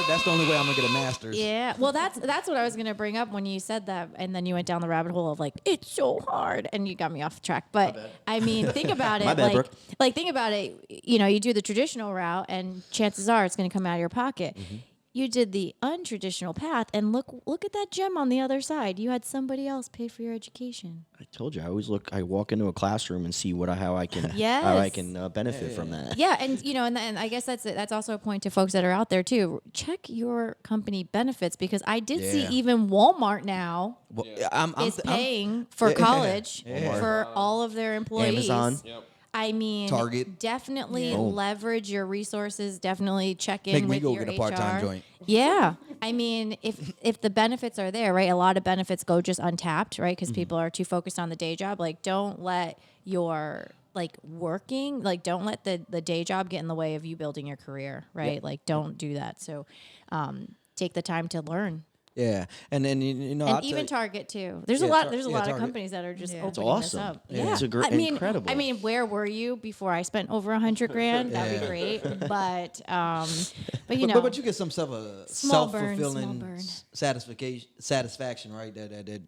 That's the only way I'm gonna get a master's. Yeah, well, that's what I was gonna bring up when you said that, and then you went down the rabbit hole of like it's so hard, and you got me off track. But I mean, think about it. My bad, Brooke. Like think about it. You do the traditional route, and chances are it's gonna come out of your pocket. Mm-hmm. You did the untraditional path, and look at that gem on the other side. You had somebody else pay for your education. I told you, I walk into a classroom and see how I can benefit from that. Yeah, and and I guess that's also a point to folks that are out there too. Check your company benefits, because I did see even Walmart now is paying for college for all of their employees. Amazon. Yep. I mean, Target. Definitely leverage your resources. Definitely check in Make with me go your get a HR. part-time joint. Yeah, I mean, if the benefits are there, right? A lot of benefits go just untapped, right? Because people are too focused on the day job. Like, don't let your don't let the day job get in the way of you building your career, right? Yep. Like, don't do that. So, take the time to learn. Yeah, and then and even Target too. There's a lot of companies that are just opening this up. Yeah, it's incredible. I mean, where were you before I spent over $100,000? That'd be great. But but you get some sort of small self-fulfilling burn. satisfaction, right? That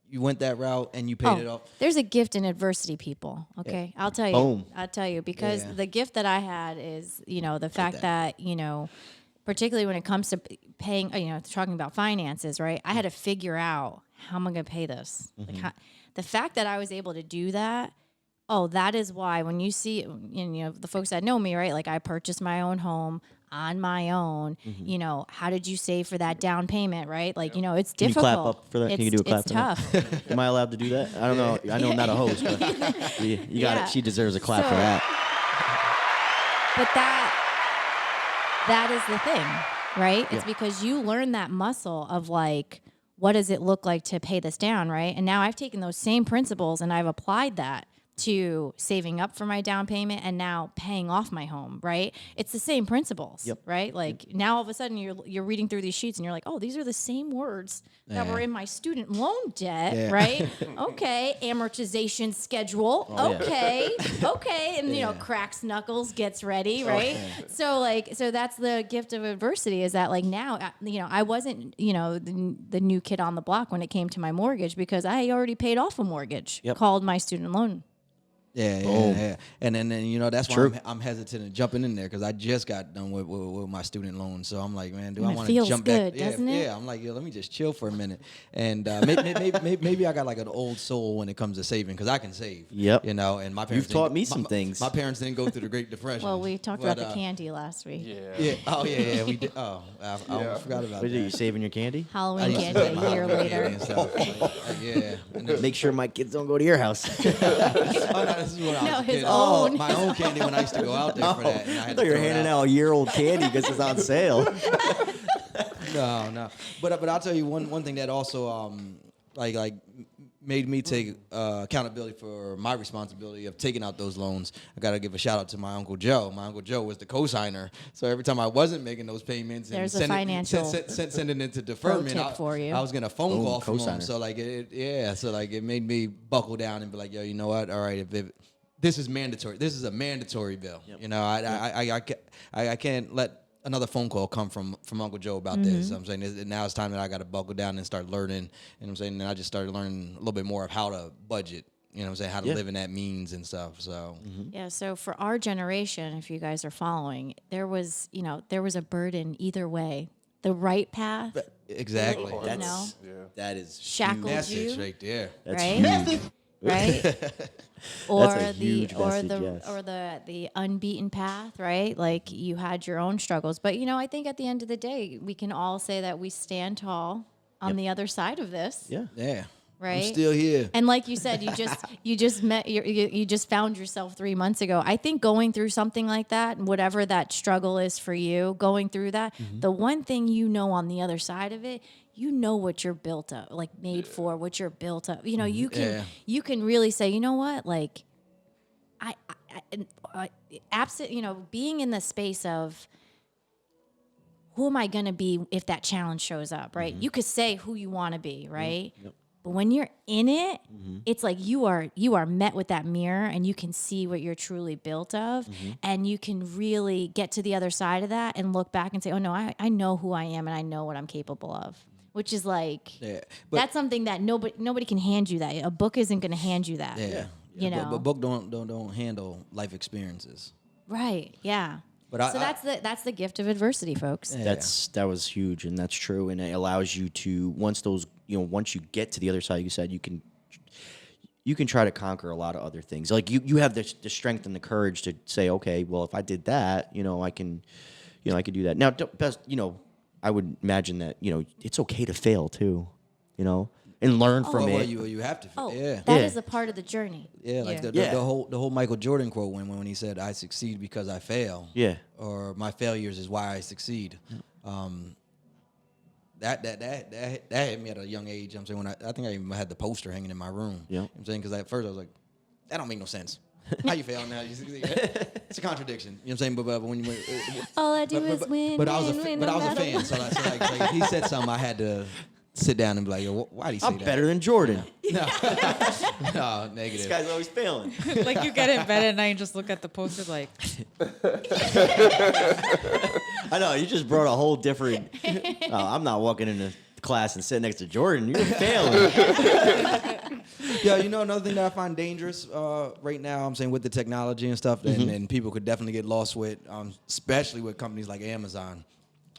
you went that route and you paid it off. There's a gift in adversity, people. Okay, Yeah. I'll tell you. Boom. I'll tell you, because the gift that I had is the fact that particularly when it comes to paying, talking about finances, right? I had to figure out how am I going to pay this. Mm-hmm. The fact that I was able to do that, that is why when you see, the folks that know me, right? Like, I purchased my own home on my own. Mm-hmm. How did you save for that down payment, right? Like, it's Can difficult. you clap up for that? Can you do a clap It's for tough. that? Am I allowed to do that? I don't know. I know I'm not a host, but you got it. She deserves a clap for that. But that is the thing, right? It's because you learn that muscle of like, what does it look like to pay this down, right? And now I've taken those same principles and I've applied that to saving up for my down payment and now paying off my home, right? It's the same principles, right? Like, now all of a sudden you're reading through these sheets and you're like, oh, these are the same words that were in my student loan debt, right? Okay, amortization schedule. Okay, and cracks knuckles, gets ready, right? So that's the gift of adversity, is that like now, I wasn't, the new kid on the block when it came to my mortgage, because I already paid off a mortgage called my student loan. Yeah. And then you know that's why True. I'm hesitant in jumping in there because I just got done with my student loan, so I'm like, man, do And I it want to feels jump good, back? doesn't it? Yeah, I'm like, let me just chill for a minute, and maybe I got like an old soul when it comes to saving because I can save. Yep. You know, and my parents You've taught didn't- me some things. My parents didn't go through the Great Depression. Well, we talked but, about the candy last week. Yeah. Yeah. Oh yeah, we did. Oh, I almost forgot about What are you that. saving your candy? I Halloween used to candy save a my year Halloween later. candy and stuff. Yeah. And then, Make sure my kids don't go to your house. oh no, this is when I was No, a his kid. own. My own candy when I used to go out there for that. And I I had thought to you were throw it handing out a year-old candy because it's on sale. No. But I'll tell you one thing that also like made me take accountability for my responsibility of taking out those loans. I got to give a shout out to my Uncle Joe. My Uncle Joe was the co-signer. So every time I wasn't making those payments and There's a financial sending it to deferment, tip for you. I was getting a phone call from him. co-signer. So like it made me buckle down and be like, yo, you know what? All right, if this is mandatory. This is a mandatory bill. Yep. You know, I can't let another phone call come from Uncle Joe about this. I'm saying now it's time that I got to buckle down and start learning. And I'm saying, and I just started learning a little bit more of how to budget. You know what I'm saying? How to live in that means and stuff. So Yeah, so for our generation, if you guys are following, there was a burden either way. The right path exactly. You know? That's that is shackled Message you, right there. That's right? huge. Right? Or a huge message, yes. the unbeaten path, right? Like you had your own struggles, but I think at the end of the day, we can all say that we stand tall on the other side of this. Yeah. Yeah. Right? I'm still here. And like you said, you just found yourself 3 months ago. I think going through something like that, whatever that struggle is for you, going through that, the one thing on the other side of it, what you're built up, like made for, what you're built up. You can really say, you know what, like I absent, being in the space of who am I going to be if that challenge shows up, right? You could say who you want to be, right? Yep. But when you're in it, it's like you are met with that mirror and you can see what you're truly built of, and you can really get to the other side of that and look back and say, oh no, I know who I am and I know what I'm capable of. Which is like that's something that nobody can hand you that. A book isn't going to hand you that. Yeah. You know. But book don't handle life experiences. Right. Yeah. But so that's the gift of adversity, folks. Yeah. That was huge, and that's true, and it allows you to once you get to the other side, you said you can try to conquer a lot of other things. Like you have the strength and the courage to say, okay, well, if I did that, I can do that. Now, I would imagine that it's okay to fail too, and learn from it. You have to. Oh, Yeah. that is a part of the journey. Yeah, like Yeah. the whole Michael Jordan quote when he said, "I succeed because I fail." Yeah. Or my failures is why I succeed. That hit me at a young age. I'm saying when I think I even had the poster hanging in my room. Yeah. I'm saying because at first I was like, that don't make no sense. How you fail now? You succeed. It's a contradiction. You know what I'm saying? But when you All I do is win. but I was win, a no matter fan. what. So like he said something, I had to sit down and be like, yo, why did he say I'm that? better than Jordan. No, This negative. guy's always failing. Like you get in bed at night and just look at the poster like, I know, you just brought a whole different. I'm not walking into class and sitting next to Jordan. You're failing. Yeah, another thing that I find dangerous right now, I'm saying with the technology and stuff, and people could definitely get lost with, especially with companies like Amazon.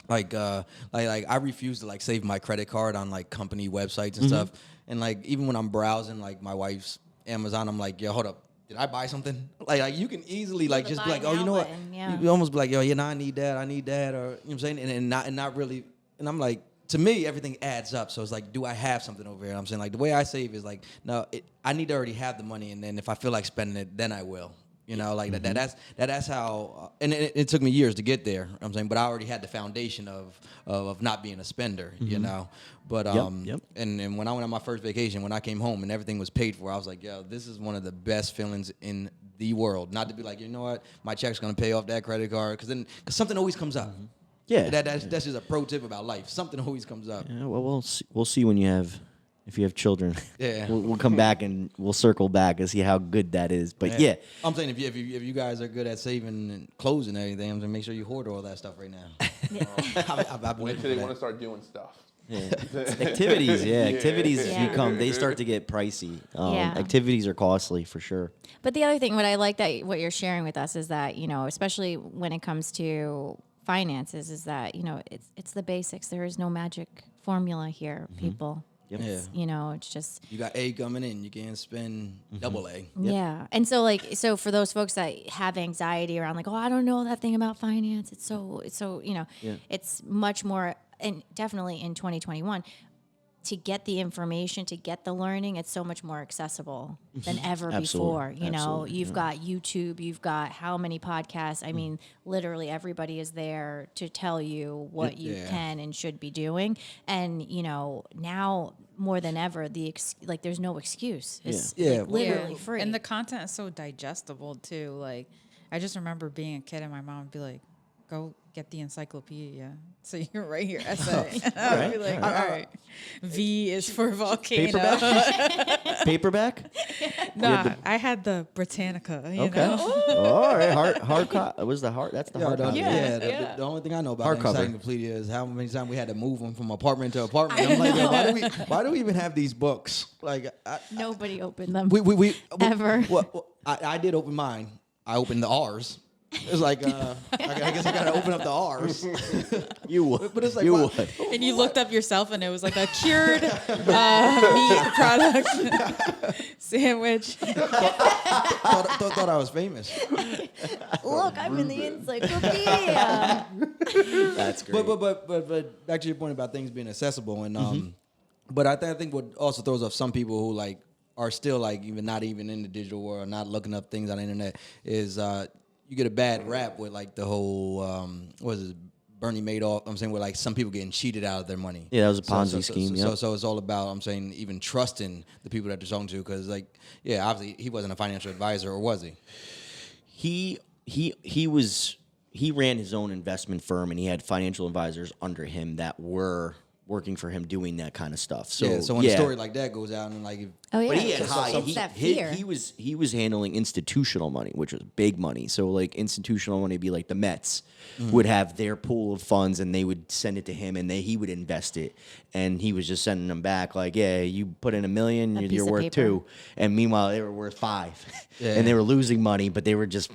Like I refuse to save my credit card on company websites and stuff. And even when I'm browsing my wife's Amazon, I'm like, yo, hold up. Did I buy something? Like you can easily the just be buy like, oh, you now know what? button, yeah. You almost be like, yo, I need that, or you know what I'm saying? And not really. And I'm like, to me, everything adds up. So it's like, do I have something over here? I'm saying the way I save is no, I need to already have the money, and then if I feel like spending it, then I will. That's how, and it took me years to get there. I'm saying, but I already had the foundation of not being a spender, But Yep. And when I went on my first vacation, when I came home and everything was paid for, I was like, yo, this is one of the best feelings in the world. Not to be like, you know what, my check's gonna pay off that credit card, because something always comes up. Yeah. That's just a pro tip about life. Something always comes up. Yeah, well, we'll see if you have children. Yeah. We'll come back and we'll circle back and see how good that is. But yeah. I'm saying if you guys are good at saving and closing everything, I'm saying make sure you hoard all that stuff right now. I've been When looking do they for want to that. start doing stuff? Activities, activities Yeah. they start to get pricey. Yeah. Activities are costly for sure. But the other thing, what I like that what you're sharing with us is that, especially when it comes to finances, is that, it's the basics. There is no magic formula here, people. Yep. Yeah. It's just You got A coming in, you can't spend double A. yeah. And so for those folks that have anxiety around like, oh, I don't know that thing about finance. It's so it's much more, and definitely in 2021, to get the information, to get the learning, it's so much more accessible than ever before. Absolutely. You've got YouTube, you've got how many podcasts. I mean, literally everybody is there to tell you what you can and should be doing. And, now more than ever, there's no excuse. It's literally free. And the content is so digestible too. Like, I just remember being a kid and my mom would be like, go get the encyclopedia so you can write your essay. And I would be like, all right. V is for volcano. Paperback? Nah, I had the Britannica. You Okay. know? All right. Hard copy. Was the hard? That's the hard copy. The only thing I know about Hardcover. encyclopedia is how many times we had to move them from apartment to apartment. I'm like, yo, why do we even have these books? Like, Nobody opened them. we Ever. Well, I did open mine. I opened the R's. It's like, I guess I gotta open up the R's. You would. But it's like, you why- would. And you looked up yourself and it was like a cured meat product sandwich. thought I was famous. Look, I'm in the encyclopedia. That's great. But back to your point about things being accessible, and but I think what also throws off some people who like are still like not even in the digital world, not looking up things on the internet, is you get a bad rap with like the whole what is it, Bernie Madoff. I'm saying with like some people getting cheated out of their money. Yeah, that was a Ponzi scheme. So it's all about, I'm saying, even trusting the people that they're talking to, because like obviously he wasn't a financial advisor, or was he? He ran his own investment firm and he had financial advisors under him that were working for him doing that kind of stuff. So So when a story like that goes out and like Oh yeah. But he had So high. it's that fear. He was handling institutional money, which was big money. So like institutional money would be like the Mets would have their pool of funds and they would send it to him and he would invest it, and he was just sending them back like, yeah, you put in $1 million, piece you're of worth paper. $2 million, and meanwhile they were worth $5 million, and they were losing money, but they were just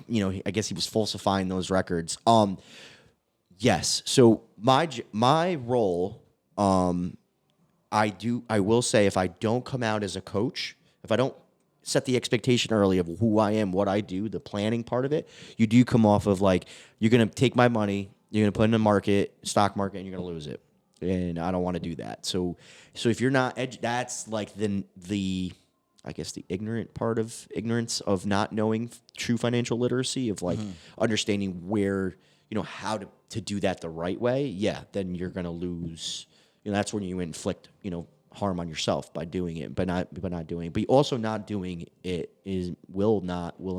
I guess he was falsifying those records. Yes. So my role. I will say, if I don't come out as a coach, if I don't set the expectation early of who I am, what I do, the planning part of it, you do come off of like, you're going to take my money, you're going to put it in the market, stock market, and you're going to lose it. And I don't want to do that. So if you're not, that's like the I guess the ignorance of not knowing true financial literacy, of like understanding where, how to do that the right way. Yeah. Then you're going to lose. That's when you inflict, harm on yourself by doing it, but not doing it. But also not doing it will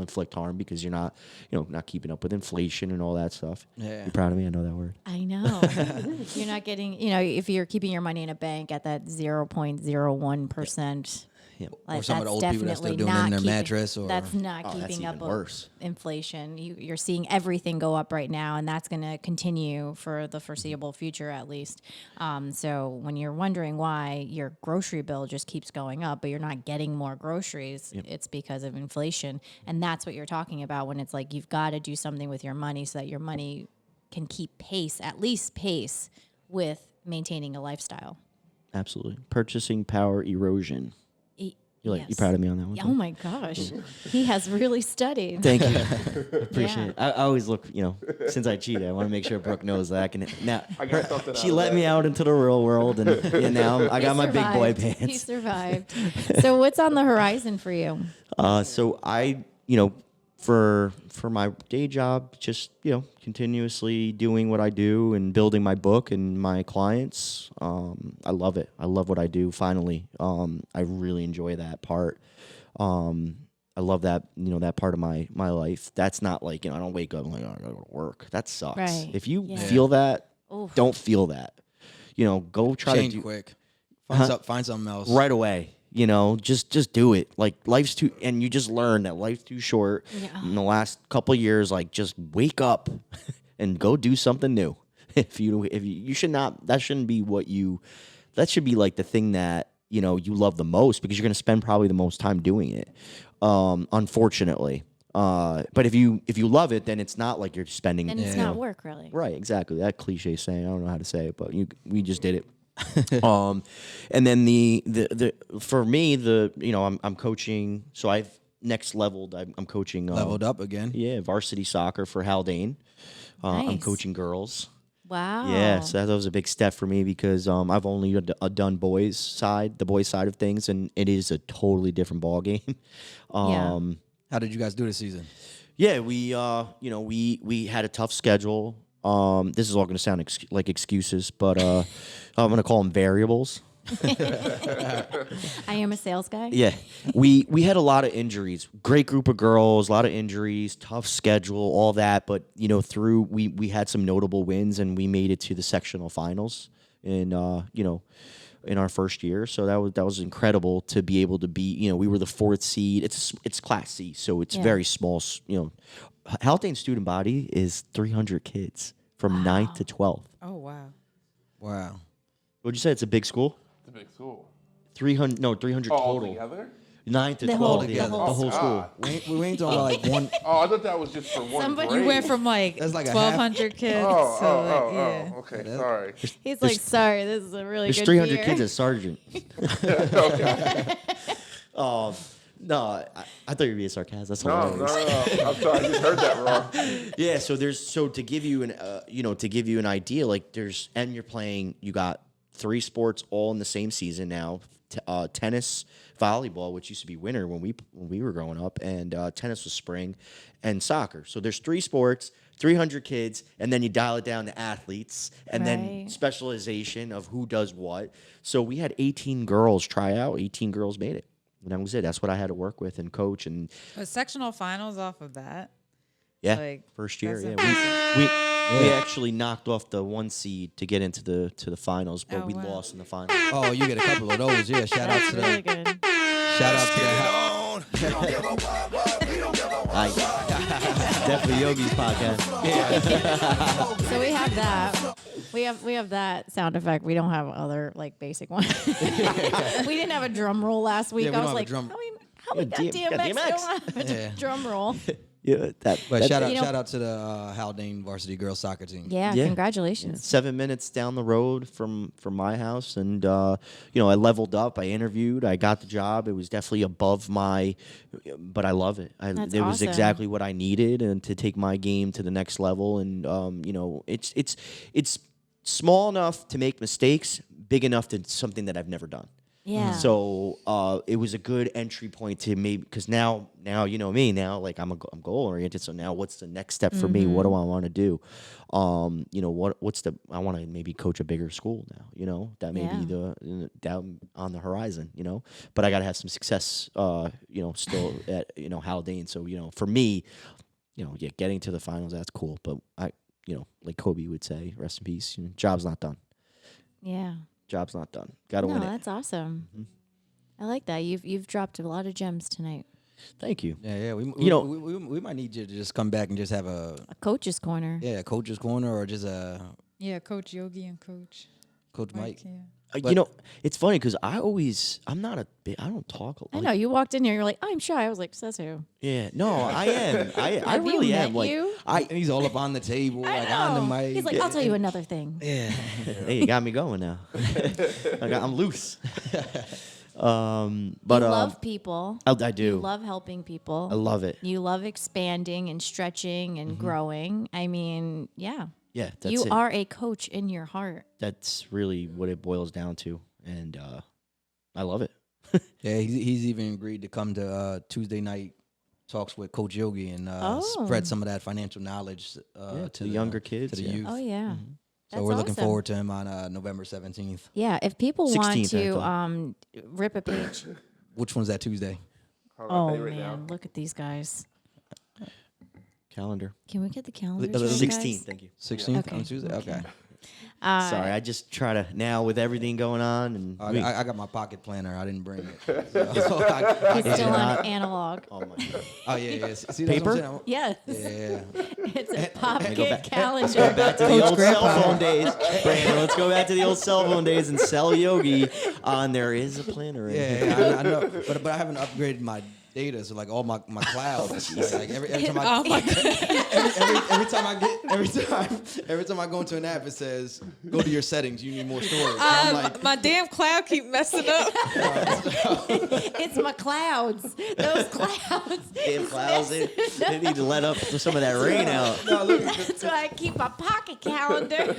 inflict harm, because you're not, not keeping up with inflation and all that stuff. Yeah. You proud of me? I know that word. I know. You're not getting, if you're keeping your money in a bank at that 0.01%. Yeah. Like, Or some of the that's old people that's still definitely doing it in not their keeping- mattress, or that's not that's keeping up even with worse. inflation. You're seeing everything go up right now, and that's going to continue for the foreseeable future, at least. So when you're wondering why your grocery bill just keeps going up, but you're not getting more groceries, it's because of inflation. And that's what you're talking about when it's like you've got to do something with your money so that your money can keep pace, at least pace, with maintaining a lifestyle. Absolutely. Purchasing power erosion. You proud of me on that one? Oh my gosh, he has really studied. Thank you. Appreciate Yeah. it. I always look, since I cheated, I want to make sure Brooke knows that I can. Now, got something she out of let that. me out into the real world, and now I got my big boy He pants. survived. So what's on the horizon for you? So I, for my day job, just continuously doing what I do and building my book and my clients. I love it. I love what I do. Finally, I really enjoy that part. I love that that part of my life. That's not like I don't wake up and like, oh, I gotta go to work. That sucks. Right. If you Yeah. feel that, Oof. don't feel that. Go try change to do quick. Huh? Find something else. right away. Just do it. Like life's too, and you just learn that life's too short. Yeah. In the last couple of years, like just wake up and go do something new. If you should not, that shouldn't be what you that should be like the thing that, you know, you love the most because you're going to spend probably the most time doing it. Unfortunately. But if you love it, then it's not like you're spending. And it's not work, really. Right, exactly. That cliche saying. I don't know how to say it, but we just did it. And then the for me, you know, I'm coaching. So I've next leveled. I'm coaching. Leveled up again. Yeah, varsity soccer for Haldane. I'm Nice. coaching girls. Wow. Yeah, so that was a big step for me because I've only done the boys side of things, and it is a totally different ball game. How did you guys do this season? Yeah, we had a tough schedule. This is all going to sound like excuses, but I'm going to call them variables. I am a sales guy. Yeah, we had a lot of injuries. Great group of girls, a lot of injuries, tough schedule, all that. But you know, we had some notable wins, and we made it to the sectional finals. In our first year, so that was incredible to be able to be. You know, we were the 4th seed. It's Class C, so it's very small. You know, Haldane student body is 300 kids from 9th to 12th. Oh wow. Wow. What'd you say? It's a big school. It's a big school. 300 All total. together? 9 to The 12. whole- Yeah, the the whole whole school. We ain't talking about like one. Oh, I thought that was just for one Somebody- grade. You went from like That's like a 1,200 kids Oh, to like, yeah. okay, sorry. He's like, sorry, this is a really There's good 300 year. kids at Sergeant. No, I thought you were being sarcastic. That's No, hilarious. I'm sorry, I just heard that wrong. Yeah, so to give you an idea, like you're playing. You got 3 sports all in the same season now. Tennis, volleyball, which used to be winter when we were growing up, and tennis was spring, and soccer. So there's 3 sports, 300 kids, and then you dial it down to athletes, and then Right. specialization of who does what. So we had 18 girls try out. 18 girls made it, and that was it. That's what I had to work with and coach. And But sectional finals off of that. yeah, Like, first year. that's Yeah, we actually knocked off the 1 seed to get into the finals, but Oh, we wow. lost in the finals. Oh, you get a couple of those. Yeah. Shout out That's to really the. good. Shout out to the. Definitely Yogi's podcast. So we have that. We have that sound effect. We don't have other like basic ones. We didn't have a drum roll last week. Yeah, we I don't was have a like, drum- how we got Yeah, DMX? DMX. Don't have a drum roll. Yeah, But shout out, You know- shout out to the Haldane varsity girls soccer team. Yeah, Yeah. congratulations. 7 minutes down the road from my house, and I leveled up. I interviewed. I got the job. It was definitely above but I love it. That's it was awesome. exactly what I needed, and to take my game to the next level. And it's small enough to make mistakes, big enough to something that I've never done. Yeah. So it was a good entry point to maybe, because now you know me now, like I'm goal oriented. So now what's the next step for me? What do I want to do? I want to maybe coach a bigger school now. You know, that may be the down on the horizon. You know, but I got to have some success. Still at Haldane. So for me, getting to the finals, that's cool. But like Kobe would say, rest in peace. Job's not done. Yeah. Job's not done. Got to No, win it. that's awesome. I like that. You've dropped a lot of gems tonight. Thank you. Yeah. We might need you to just come back and just have a Coach's corner. coach's corner or just a Yeah, Coach Yogi and Coach Coach Mike. Yeah. But- It's funny because I don't talk. I know you walked in here. You're like, I'm shy. I was like, says who? Yeah, no, I am. I Have you really met am. Like, you? And he's all up on the table, I like on the know. mic. He's like, I'll tell you another thing. yeah. hey, you got me going now. I'm loose. But You love people. I do. You love helping people. I love it. You love expanding and stretching and growing. I mean, yeah. Yeah, that's You it. are a coach in your heart. That's really what it boils down to, and I love it. Yeah, he's even agreed to come to Tuesday night talks with Coach Yogi and spread some of that financial knowledge to the younger kids, to the yeah. youth. Oh, yeah. So we're looking awesome. forward to him on November 17th. Yeah, if people want 16th, I to rip a page. Which one's that Tuesday? Oh, man. Look at these guys. Calendar. Can we get the calendar? 16th. Thank you. 16th Okay, on Tuesday? Okay. Sorry, I just try to now with everything going on, and I got my pocket planner. I didn't bring it. So He's Is still it on not? analog. oh my god. oh, yeah. See, that's what Paper? I'm saying. Yes. Yeah. It's a pocket Go calendar. back to the old cell phone days. Brandon, let's go back to the old cell phone days and sell Yogi on there is a planner. Yeah, I know, but I haven't upgraded my data, so like all my clouds. Like every time every time I go into an app, it says go to your settings. You need more storage. So I'm like, My damn cloud keep messing up. It's my clouds. Those clouds. Damn clouds, they need to let up some of that rain out. That's why I keep a pocket calendar.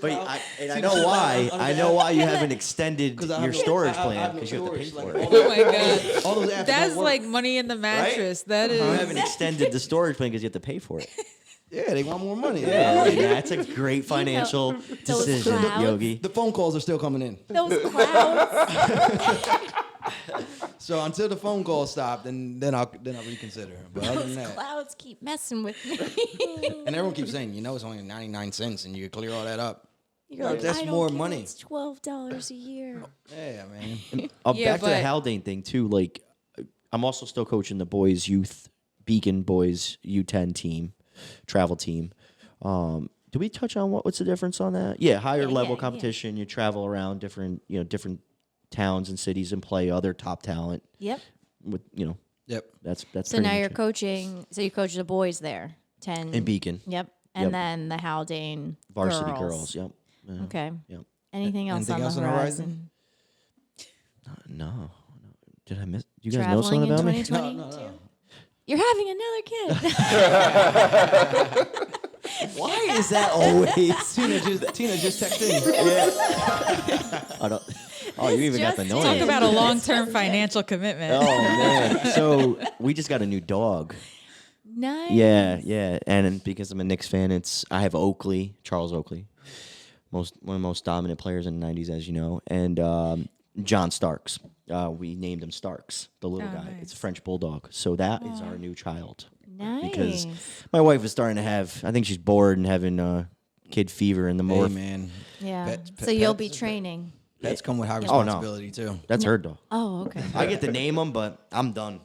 But I know why. I know why you haven't extended your storage plan because you have to pay for it. Oh my god. all those apps That's don't work. like money in the mattress. That You is. haven't extended the storage plan because you have to pay for it. Yeah, they want more money. Yeah, that's a great financial those decision, clouds. Yogi. The phone calls are still coming in. Those clouds. So until the phone calls stop, then I'll reconsider. But other than Those that, clouds keep messing with me. and everyone keeps saying, it's only 99 cents, and you can clear all that up. You're like, that's I don't more care, money. It's $12 a year. Yeah, man. Yeah, Back to the but- Haldane thing too. Like, I'm also still coaching the boys youth Beacon boys U10 team, travel team. Do we touch on what's the difference on that? Yeah, higher level yeah. competition. You travel around different towns and cities and play other top talent. Yep. With Yep. that's So pretty now much you're it. coaching. So you coach the boys there. 10. in Beacon Yep. And Yep. then the Haldane varsity girls. Yep. Yeah. Okay. Yep. Anything else Anything on else the on the horizon? No. Did I miss? You guys know Traveling something in about me? 2022? You're having another kid. Why is that always? Tina just texted in. I don't. Oh, you even got the Just noise. Talk about a long-term financial commitment. Oh man! So we just got a new dog. Nice. Yeah, and because I'm a Knicks fan, I have Oakley, Charles Oakley, one of the most dominant players in the '90s, as you know, and John Starks. We named him Starks, the little guy. nice. It's a French bulldog. So that is our new child. Nice. Because my wife is starting to have, I think she's bored and having kid fever in the Hey, morph. man. Yeah. So you'll be pets- training. Pets come with high Oh, no. responsibility, too. That's her dog. Oh, okay. I get to name them, but I'm done.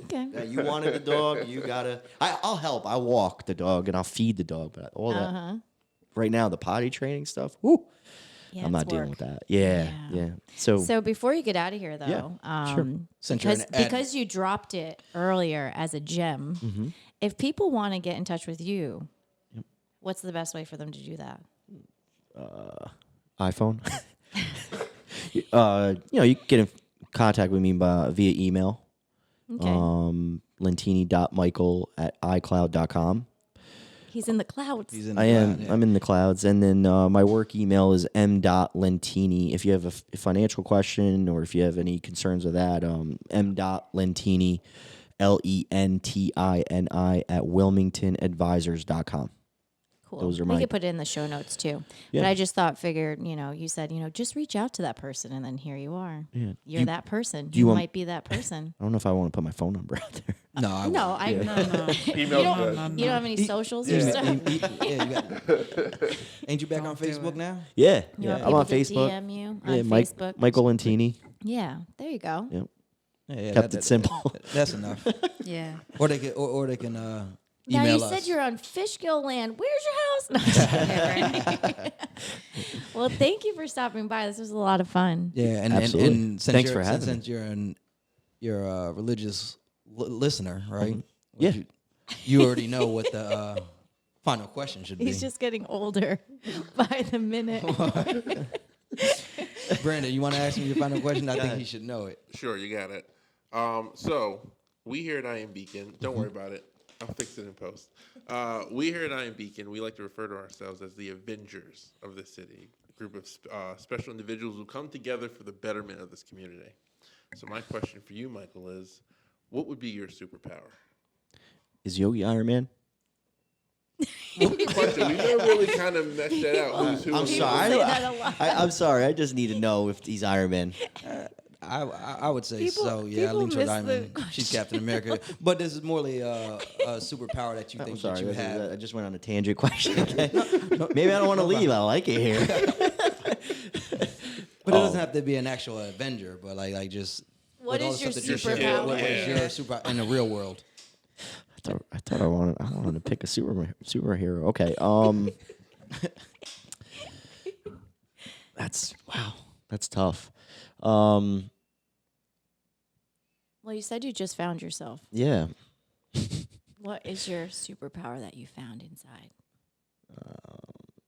Okay. Yeah, you wanted the dog, you gotta. I'll help. I walk the dog and I'll feed the dog, but all that right now, the potty training stuff. Whoo, Yeah, I'm not it's dealing work. with that. Yeah. So So before you get out of here, though, sure. Since you're because an ad- because you dropped it earlier as a gem, Mm-hmm. if people want to get in touch with you, what's the best way for them to do that? iPhone. You can get in contact with me via email. Okay. Lentini.michael@icloud.com. He's in the clouds. He's in I the am. cloud, yeah. I'm in the clouds, and then my work email is m.lentini. If you have a financial question or if you have any concerns with that, m.lentini, LENTINI @wilmingtonadvisors.com. Cool. Those are we my- could put it in the show notes too. Yeah. But I just figured, you said, just reach out to that person, and then here you are. Yeah. You're that person. you You want- might be that person. I don't know if I want to put my phone number out there. No, I No, wouldn't. no. You don't have any socials or stuff? Yeah, you got. Ain't you back on Facebook now? Yeah, You yeah. want I'm on people to Facebook. DM you Yeah, on Facebook. Michael Lentini. Yeah, there you go. Yep. Yeah, Kept it simple. That's enough. Yeah. Or they can, or they can Now email you us. said you're on Fishkill land. Where's your house? No, I'm just kidding. Well, thank you for stopping by. This was a lot of fun. Yeah, and Absolutely. and since Thanks you're, for having since you're a religious listener, right? Yeah. You already know what the final question should be. He's just getting older by the minute. Brandon, you want to ask me your final question? I think he should know it. Sure, you got it. So we here at I Am Beacon, don't worry about it. I'll fix it in post. We here at I Am Beacon, we like to refer to ourselves as the Avengers of the city, a group of special individuals who come together for the betterment of this community. So my question for you, Michael, is what would be your superpower? Is Yogi Iron Man? Good question. We never really kind of meshed that out. Who's who? I'm People sorry. say that a lot. I'm sorry. I just need to know if he's Iron Man. I would say People- so. Yeah, I people lean toward miss Iron the Man. She's Captain America, but this is more a superpower that you I'm think sorry. that you have. I just went on a tangent question. Okay? Maybe I don't want to leave. I like it here. But it doesn't have to be an actual Avenger. But like just What with all is the your stuff that you're sharing, superpower? what is your super in the real world? I thought I wanted to pick a superhero. Okay. That's tough. Well, you said you just found yourself. Yeah. What is your superpower that you found inside?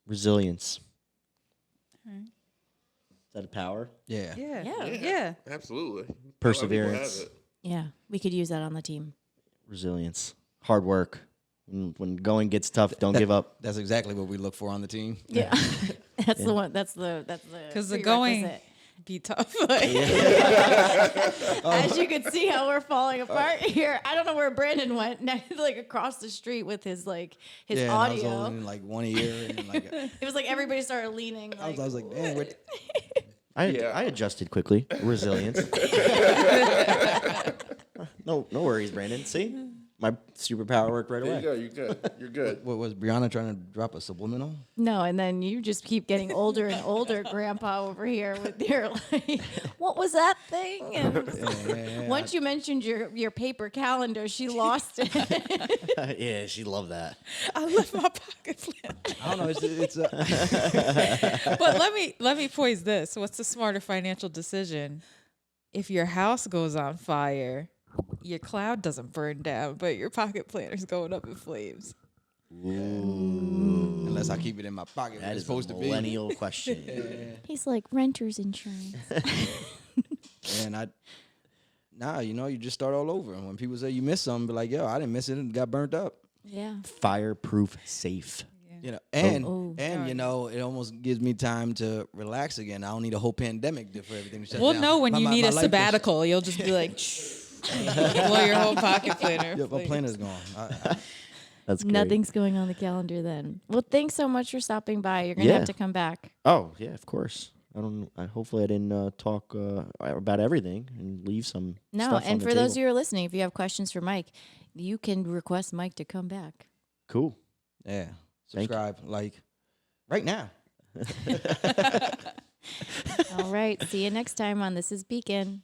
Resilience. Is that a power? Yeah. Yeah. Absolutely. Perseverance. A lot of people have it. Yeah, we could use that on the team. Resilience. Hard work. When going gets tough, don't give up. That's exactly what we look for on the team. Yeah, that's the one. That's the Because the going prerequisite. be tough. As you can see how we're falling apart here. I don't know where Brandon went. Now he's like across the street with his his Yeah, and I was audio. only in like one ear, and like It was like everybody started leaning. I was like, man, what? I adjusted quickly. Resilience. No worries, Brandon. See? My superpower worked right There you away. go. You're good. You're good. What was Brianna trying to drop a subliminal? No, and then you just keep getting older and older, Grandpa over here with your like, what was that thing? And once you mentioned your paper calendar, she lost it. Yeah, she loved that. I left my pocket flip. I don't know. It's But let me pose this. What's the smarter financial decision? If your house goes on fire, your cloud doesn't burn down, but your pocket planter's going up in flames. unless I keep it in my pocket. That It's is supposed a to be. millennial question. He's like renter's insurance. And you just start all over. And when people say you missed something, be like, yo, I didn't miss it. It got burnt up. Yeah. Fireproof safe. And Oh. it almost gives me time to relax again. I don't need a whole pandemic for everything to shut We'll down. know when you need my a life is- sabbatical. You'll just be like, blow your whole pocket planter. Yeah, my planner's gone. That's great. Nothing's going on the calendar then. Well, thanks so much for stopping by. You're going to Yeah. have to come back. Oh, yeah, of course. Hopefully I didn't talk about everything and leave some No, stuff on and the for those of table. you who are listening, if you have questions for Mike, you can request Mike to come back. Cool. Yeah. Thank you. Subscribe, right now. All right. See you next time on This is Beacon.